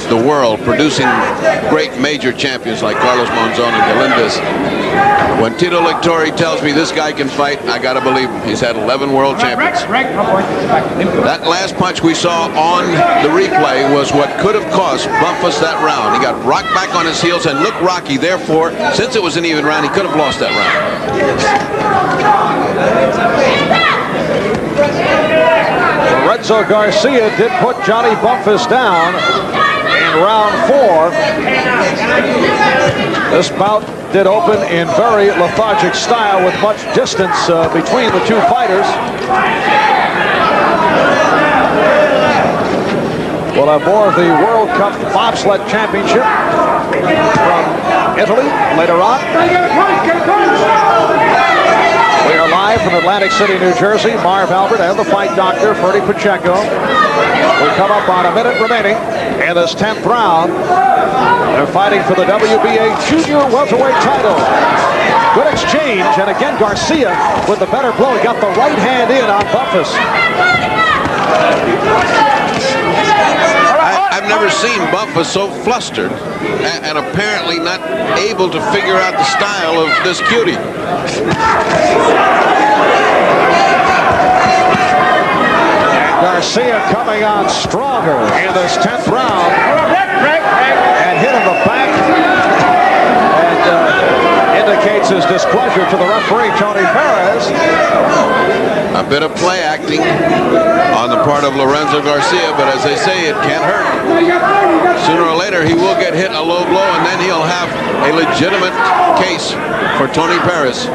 the world, producing great major champions like Carlos Monzon and Galindez. When Tito Lectori tells me this guy can fight, I gotta believe him. He's had 11 world champions. That last punch we saw on the replay was what could have cost Bumphus that round. He got rocked back on his heels and looked rocky. Therefore, since it was an even round, he could have lost that round. Lorenzo Garcia did put Johnny Bumphus down in round 4. This bout did open in very lethargic style with much distance between the 2 fighters. We'll have more of the World Cup Bobsled Championship from Italy later on. We are live from Atlantic City, New Jersey. Marv Albert and the fight doctor, Ferdy Pacheco. We come up on a minute remaining in this 10th round. They're fighting for the WBA Junior Welterweight title. Good exchange, and again Garcia with the better blow. He got the right hand in on Bumphus. I've never seen Bumphus so flustered and apparently not able to figure out the style of this cutie. And Garcia coming on stronger in this 10th round and hit in the back and indicates his displeasure to the referee, Tony Perez. A bit of play acting on the part of Lorenzo Garcia, but as they say, it can't hurt. Sooner or later, he will get hit a low blow, and then he'll have a legitimate case for Tony Perez.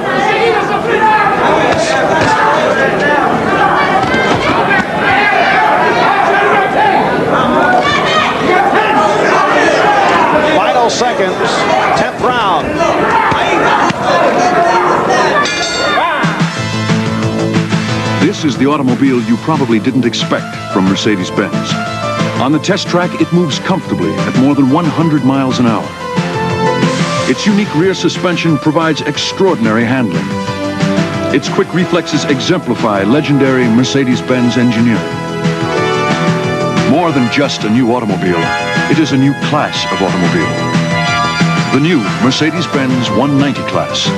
Final seconds, 10th round. This is the automobile you probably didn't expect from Mercedes-Benz. On the test track, it moves comfortably at more than 100 miles an hour. Its unique rear suspension provides extraordinary handling. Its quick reflexes exemplify legendary Mercedes-Benz engineering. More than just a new automobile, it is a new class of automobile. The new Mercedes-Benz 190 class.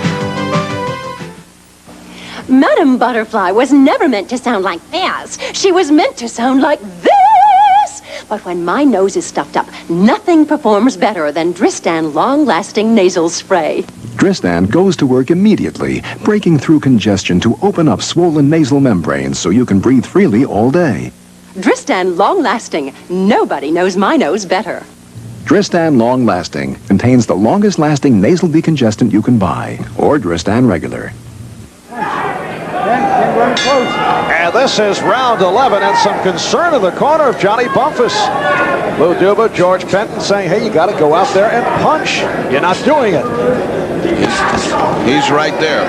Madame Butterfly was never meant to sound like this. She was meant to sound like this. But when my nose is stuffed up, nothing performs better than Dristan long-lasting nasal spray. Dristan goes to work immediately, breaking through congestion to open up swollen nasal membranes so you can breathe freely all day. Dristan long-lasting. Nobody knows my nose better. Dristan long-lasting contains the longest-lasting nasal decongestant you can buy, or Dristan regular. And this is round 11, and some concern in the corner of Johnny Bumphus. Lou Duba, George Penton saying, hey, you got to go out there and punch. You're not doing it. He's right there.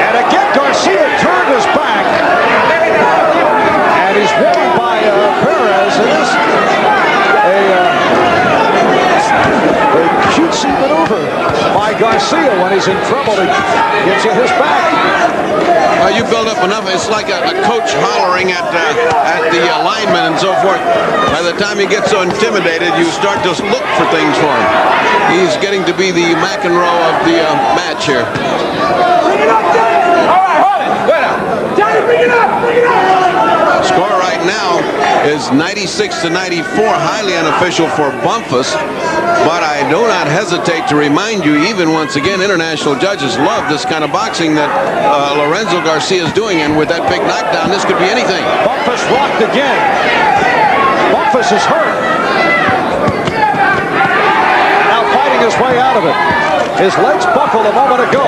And again, Garcia turned his back. And he's won by Perez. It is a cutesy maneuver by Garcia. Garcia, when he's in trouble, he gives you his back. You build up enough. It's like a coach hollering at the linemen and so forth. By the time he gets so intimidated, you start to look for things for him. He's getting to be the McEnroe of the match here. Bring it up, Johnny! All right, hold it! Good up! Johnny, bring it up! Bring it up! Score right now is 96-94, highly unofficial for Bumphus. But I do not hesitate to remind you, even once again, international judges love this kind of boxing that Lorenzo Garcia is doing. And with that big knockdown, this could be anything. Bumphus rocked again. Bumphus is hurt. Now fighting his way out of it. His legs buckled a moment ago.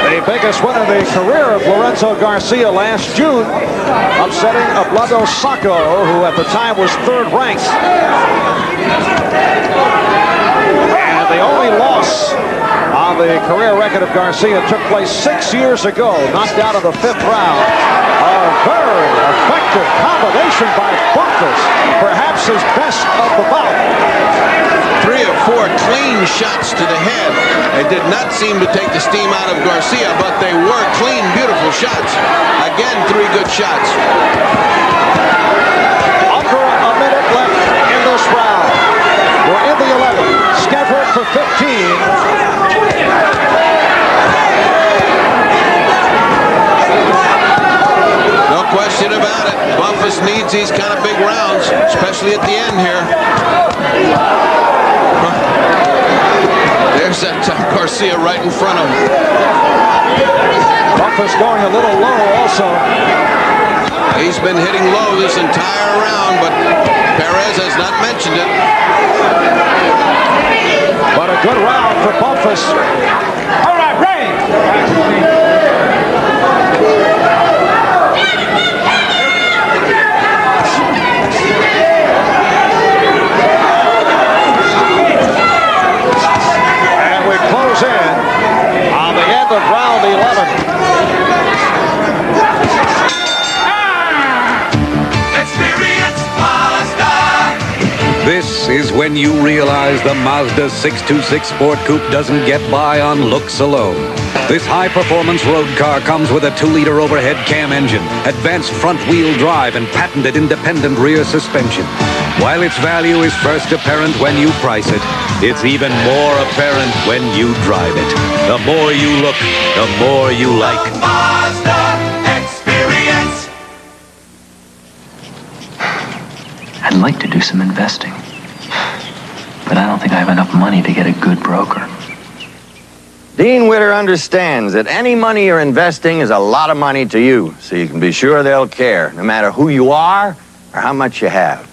The biggest win of the career of Lorenzo Garcia last June, upsetting Ablado Sacco, who at the time was third ranked. And the only loss on the career record of Garcia took place 6 years ago, knocked out in the 5th round. A very effective combination by Bumphus, perhaps his best of the bout. 3 or 4 clean shots to the head. They did not seem to take the steam out of Garcia, but they were clean, beautiful shots. Again, 3 good shots. Under a minute left in this round. We're in the 11th, scheduled for 15. No question about it. Bumphus needs these kind of big rounds, especially at the end here. There's that Garcia right in front of him. Bumphus going a little low also. He's been hitting low this entire round, but Perez has not mentioned it. But a good round for Bumphus. All right, Ray! In on the end of round 11. This is when you realize the Mazda 626 Sport Coupe doesn't get by on looks alone. This high-performance road car comes with a 2-liter overhead cam engine, advanced front-wheel drive, and patented independent rear suspension. While its value is first apparent when you price it, it's even more apparent when you drive it. The more you look, the more you like. Mazda experience. I'd like to do some investing, but I don't think I have enough money to get a good broker. Dean Witter understands that any money you're investing is a lot of money to you, so you can be sure they'll care, no matter who you are or how much you have.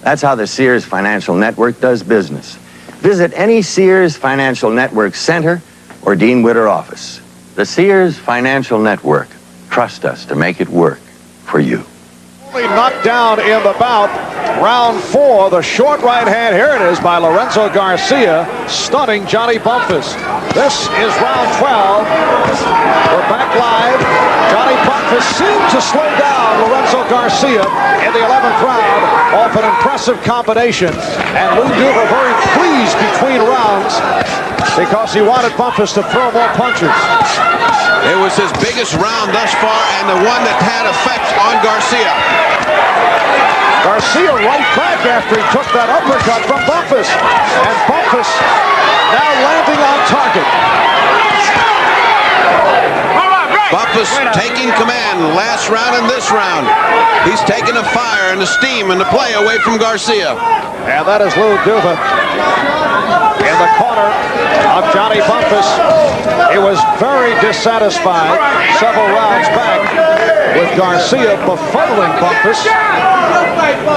That's how the Sears Financial Network does business. Visit any Sears Financial Network center or Dean Witter office. The Sears Financial Network. Trust us to make it work for you. Only knocked down in the bout. Round 4, the short right hand. Here it is by Lorenzo Garcia, stunning Johnny Bumphus. This is round 12. We're back live. Johnny Bumphus seemed to slow down Lorenzo Garcia in the 11th round off an impressive combination. And Lou Duva very pleased between rounds because he wanted Bumphus to throw more punches. It was his biggest round thus far and the one that had effect on Garcia. Garcia right back after he took that uppercut from Bumphus. And Bumphus now landing on target. Bumphus taking command last round and this round. He's taking the fire and the steam and the play away from Garcia. And that is Lou Duva in the corner of Johnny Bumphus. He was very dissatisfied several rounds back with Garcia befuddling Bumphus,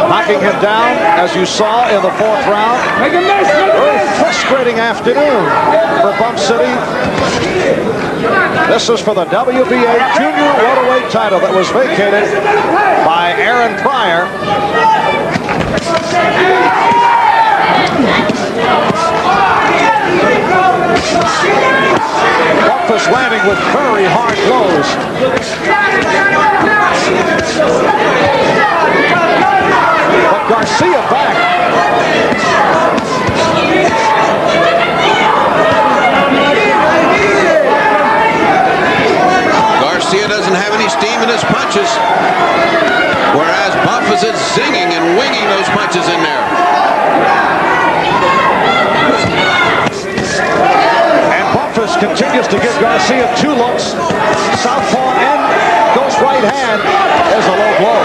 knocking him down, as you saw in the 4th round. Very frustrating afternoon for Bump City. This is for the WBA Junior Welterweight title that was vacated by Aaron Pryor. Bumphus Bumpus landing with very hard blows. But Garcia back. Garcia doesn't have any steam in his punches, whereas Bumphus is zinging and winging those punches in there. And Bumphus continues to give Garcia 2 looks. Southpaw and goes right hand. There's a low blow.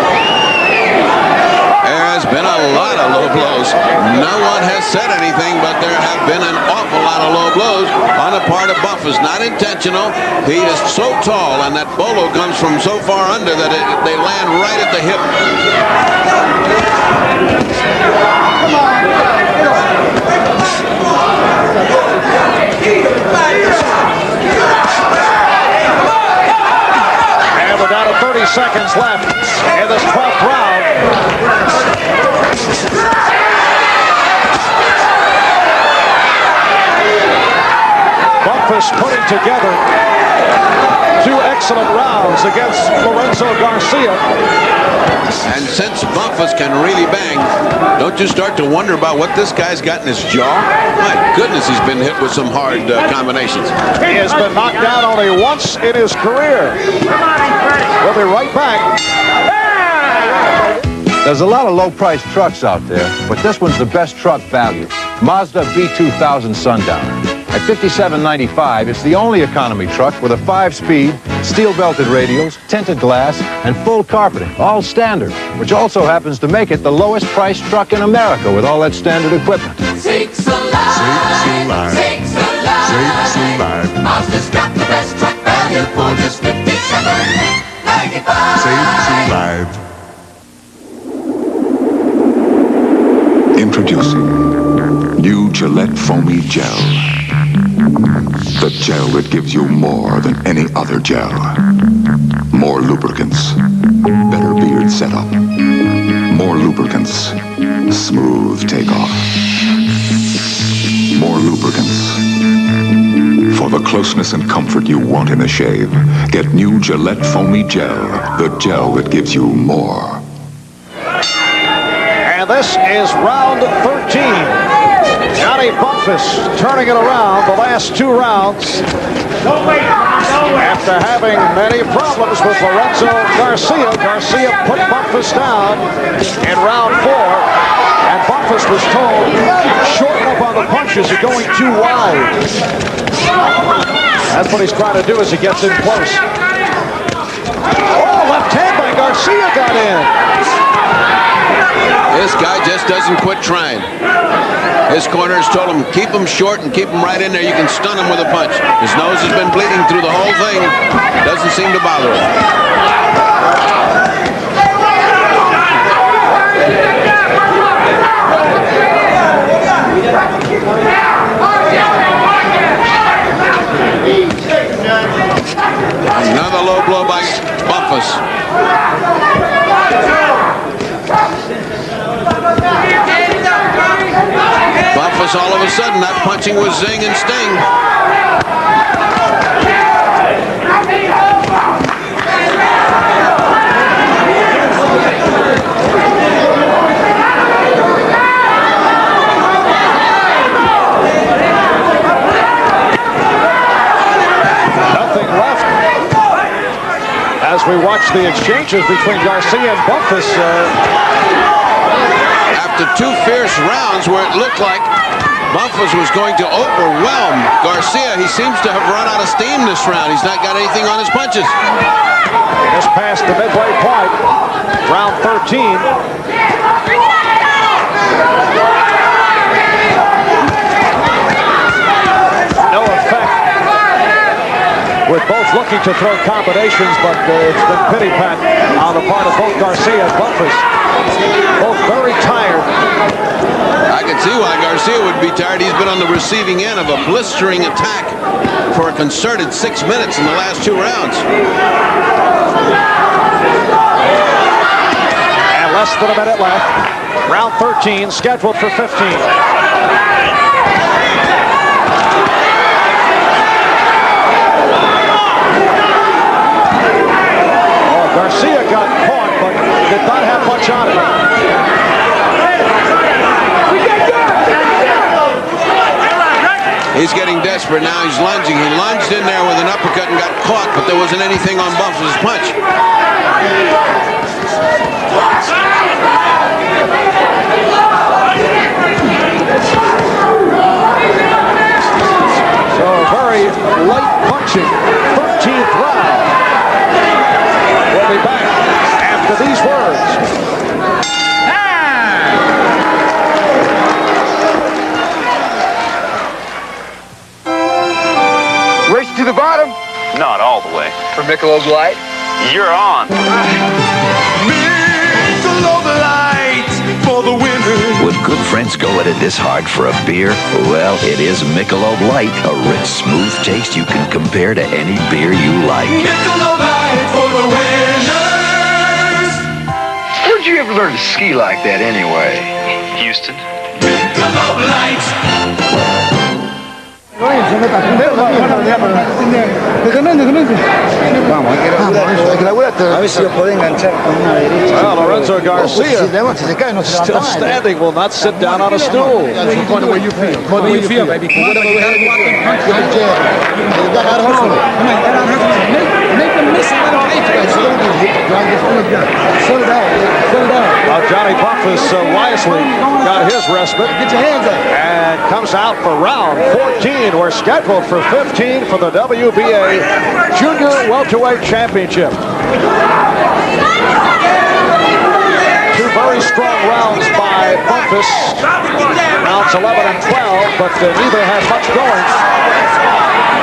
There has been a lot of low blows. No one has said anything, but there have been an awful lot of low blows on the part of Bumphus. Not intentional. He is so tall, and that bolo comes from so far under that they land right at the hip. And we're down to 30 seconds left in this 12th round. Bumphus putting together 2 excellent rounds against Lorenzo Garcia. And since Bumphus can really bang, don't you start to wonder about what this guy's got in his jaw? My goodness, he's been hit with some hard combinations. He has been knocked down only once in his career. We'll be right back. There's a lot of low-priced trucks out there, but this one's the best truck value. Mazda B2000 Sundowner. At $57.95, it's the only economy truck with a 5-speed, steel-belted radials, tinted glass, and full carpeting, all standard, which also happens to make it the lowest-priced truck in America with all that standard equipment. Sakes alive, sakes alive, sakes alive. Mazda's got the best truck value for just $57.95. Sakes alive. Introducing new Gillette Foamy Gel. The gel that gives you more than any other gel. More lubricants. Better beard setup. More lubricants. Smooth takeoff. More lubricants. For the closeness and comfort you want in a shave, get new Gillette Foamy Gel. The gel that gives you more. And this is round 13. Johnny Bumphus turning it around the last 2 rounds. After having many problems with Lorenzo Garcia, Garcia put Bumphus down in round 4. And Bumphus was told, shorten up on the punches, you're going too wide. That's what he's trying to do as he gets in close. Oh, left hand by Garcia got in. This guy just doesn't quit trying. His corners told him, keep him short and keep him right in there. You can stun him with a punch. His nose has been bleeding through the whole thing. Doesn't seem to bother him. Another low blow by Bumphus. Bumphus, all of a sudden, that punching was zing and sting. Nothing left. As we watch the exchanges between Garcia and Bumphus. After 2 fierce rounds where it looked like Bumphus was going to overwhelm Garcia, he seems to have run out of steam this round. He's not got anything on his punches. Just past the midway point, round 13. No effect. With both looking to throw combinations, but it's been pity-pat on the part of both Garcia and Bumphus. Both very tired. I can see why Garcia would be tired. He's been on the receiving end of a blistering attack for a concerted 6 minutes in the last 2 rounds. And less than a minute left. Round 13, scheduled for 15. desperate now. He's lunging. He lunged in there with an uppercut and got caught, but there wasn't anything on Bumphus' punch. So very light punching. 13th round. We'll be back after these words. Race to the bottom? Not all the way. For Michelob Light? You're on. Michelob Light for the winner. Would good friends go at it this hard for a beer? Well, it is Michelob Light, a rich, smooth taste you can compare to any beer you like. Michelob Light for the winners. Where'd you ever learn to ski like that anyway? Houston. Michelob Light. Well, Lorenzo Garcia, still standing, will not sit down on a stool. Go the way you feel. Go the way you feel, baby. Make them miss it. Slow down. Johnny Bumphus wisely got his respite. Get your hands up. And comes out for round 14. We're scheduled for 15 for the WBA Junior Welterweight Championship. Two very strong rounds by Bumphus. Rounds 11 and 12, but neither has much going.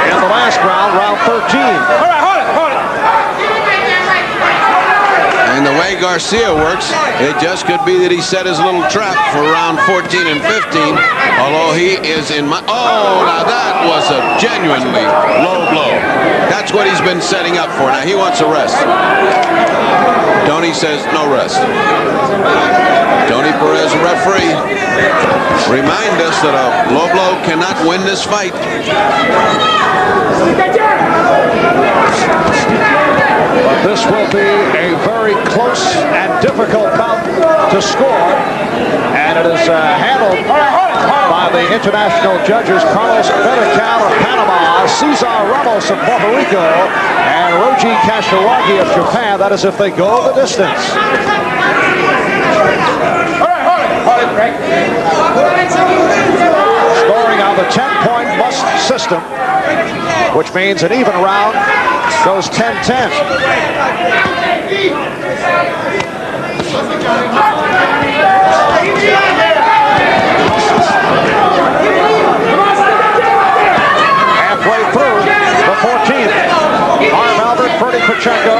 In the last round, round 13. All right, hold it. And the way Garcia works, it just could be that he set his little trap for round 14 and 15, although he is in my... Oh, now that was a genuinely low blow. That's what he's been setting up for. Now he wants a rest. Tony says no rest. Tony Perez, referee, remind us that a low blow cannot win this fight. But this will be a very close and difficult bout to score. And it is handled by the international judges Carlos Vertical of Panama, Cesar Ramos of Puerto Rico, and Roji Kashiwagi of Japan. That is if they go the distance. Scoring on the 10-point must system, which means an even round goes 10-10. Halfway through the 14th, Harv Albert, Ferdy Pachenko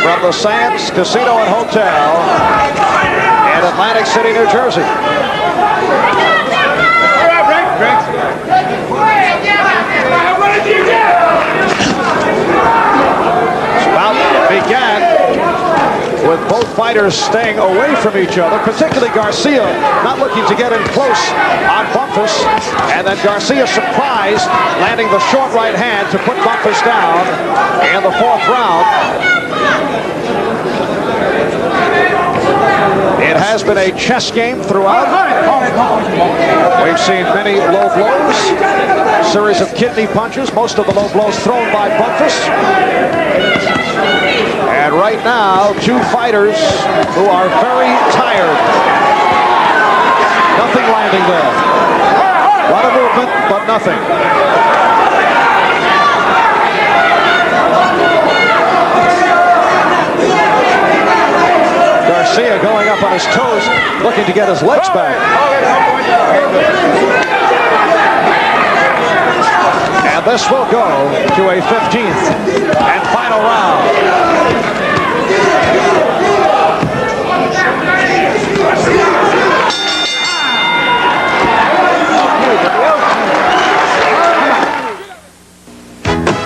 from the Sands Casino and Hotel in Atlantic City, New Jersey. Bout began with both fighters staying away from each other, particularly Garcia not looking to get in close on Bumphus, and then Garcia surprised, landing the short right hand to put Bumphus down in the 4th round. It has been a chess game throughout. We've seen many low blows, a series of kidney punches, most of the low blows thrown by Bumphus. And right now, two fighters who are very tired. Nothing landing there. A lot of movement, but nothing. Garcia going up on his toes, looking to get his legs back. And this will go to a 15th and final round.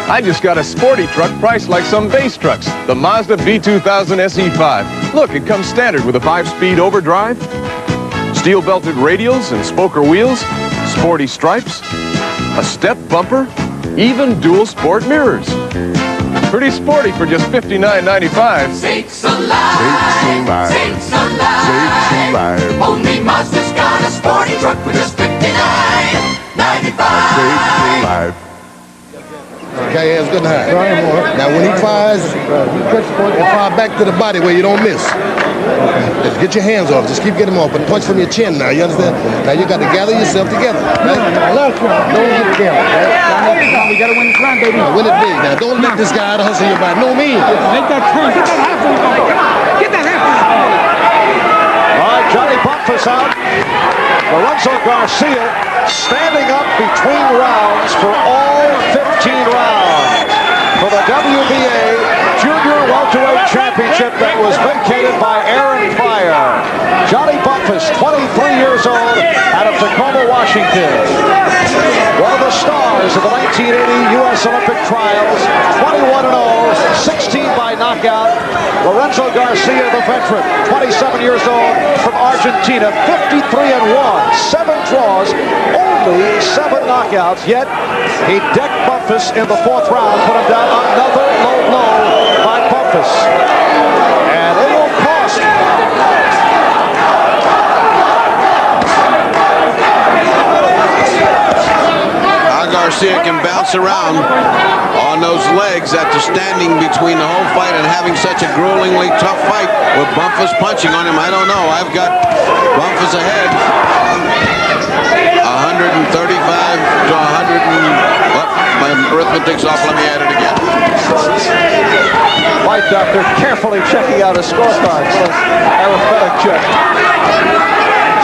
I just got a sporty truck priced like some base trucks. The Mazda B2000 SE5. Look, it comes standard with a 5-speed overdrive, steel-belted radials and spoker wheels, sporty stripes, a step bumper, even dual sport mirrors. Pretty sporty for just $59.95. Sakes alive, sakes alive. Only Mazda's got a sporty truck with just $59.95. Live. Okay, hands good and high. Now when he fires, and fire back to the body where you don't miss. Just get your hands off. Just keep getting them off. But punch from your chin now. You understand? Now you got to gather yourself together. Right? Don't get together. Right? We got to win this round, baby. Now, win it big. Now don't let this guy out of hustle you by no means. Make that turn. Get that half on. Get that half on. All right, Johnny Bumphus out. Lorenzo Garcia standing up between rounds for all 15 rounds for the WBA Junior Welterweight Championship that was vacated by Aaron Pryor. Johnny Bumphus, 23 years old, out of Tacoma, Washington. One of the stars of the 1980 U.S. Olympic trials, 21-0, 16 by knockout. Lorenzo Garcia, the veteran, 27 years old, from Argentina, 53-1, 7 draws, only 7 knockouts, yet he decked Bumphus in the 4th round, put him down another low blow by Bumphus. And it will cost Garcia can bounce around on those legs after standing between the whole fight and having such a gruelingly tough fight with Bumphus punching on him. I don't know. I've got Bumphus ahead. 135 to 100 and... Well, my arithmetic's off. Let me add it again. Fight doctor carefully checking out his scorecard. Arithmetic check.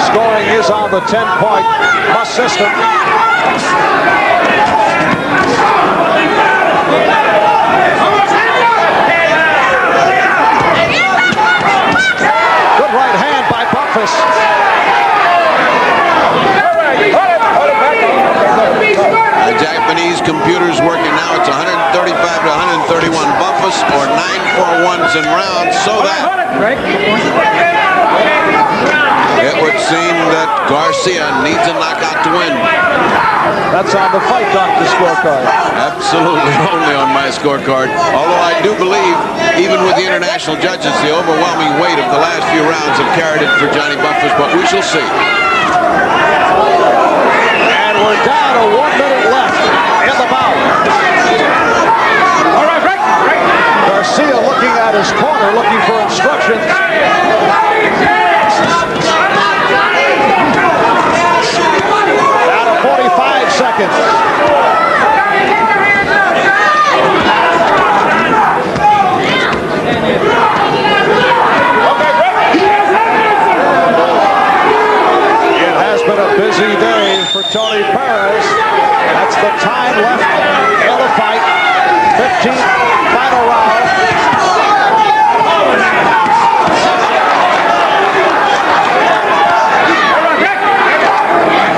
Scoring is on the 10-point must system. Good right hand by Bumphus. The Japanese computer's working now. It's 135 to 131. Bumphus or 9-4-1s in rounds, so that it would seem that Garcia needs a knockout to win. That's on the fight doctor's scorecard. Absolutely only on my scorecard. Although I do believe, even with the international judges, the overwhelming weight of the last few rounds have carried it for Johnny Bumphus, but we shall see. And we're down to 1 minute left in the bout. All right, break. Garcia looking at his corner, looking for instructions. Down to 45 seconds. It has been a busy day for Tony Perez. That's the time left in the fight. 15th final round.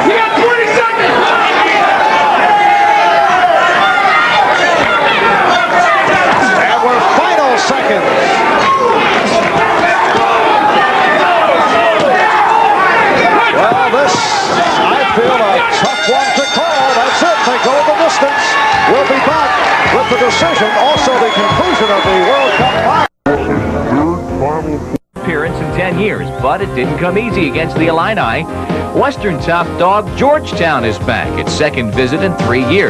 You got 20 seconds. And we're final seconds. Well, this, I feel, a tough one to call. That's it. They go the distance. We'll be back with the decision, also the conclusion of the World Cup final. Appearance in 10 years, but it didn't come easy against the Illini. Western top dog Georgetown is back. Its 2nd visit in 3 years.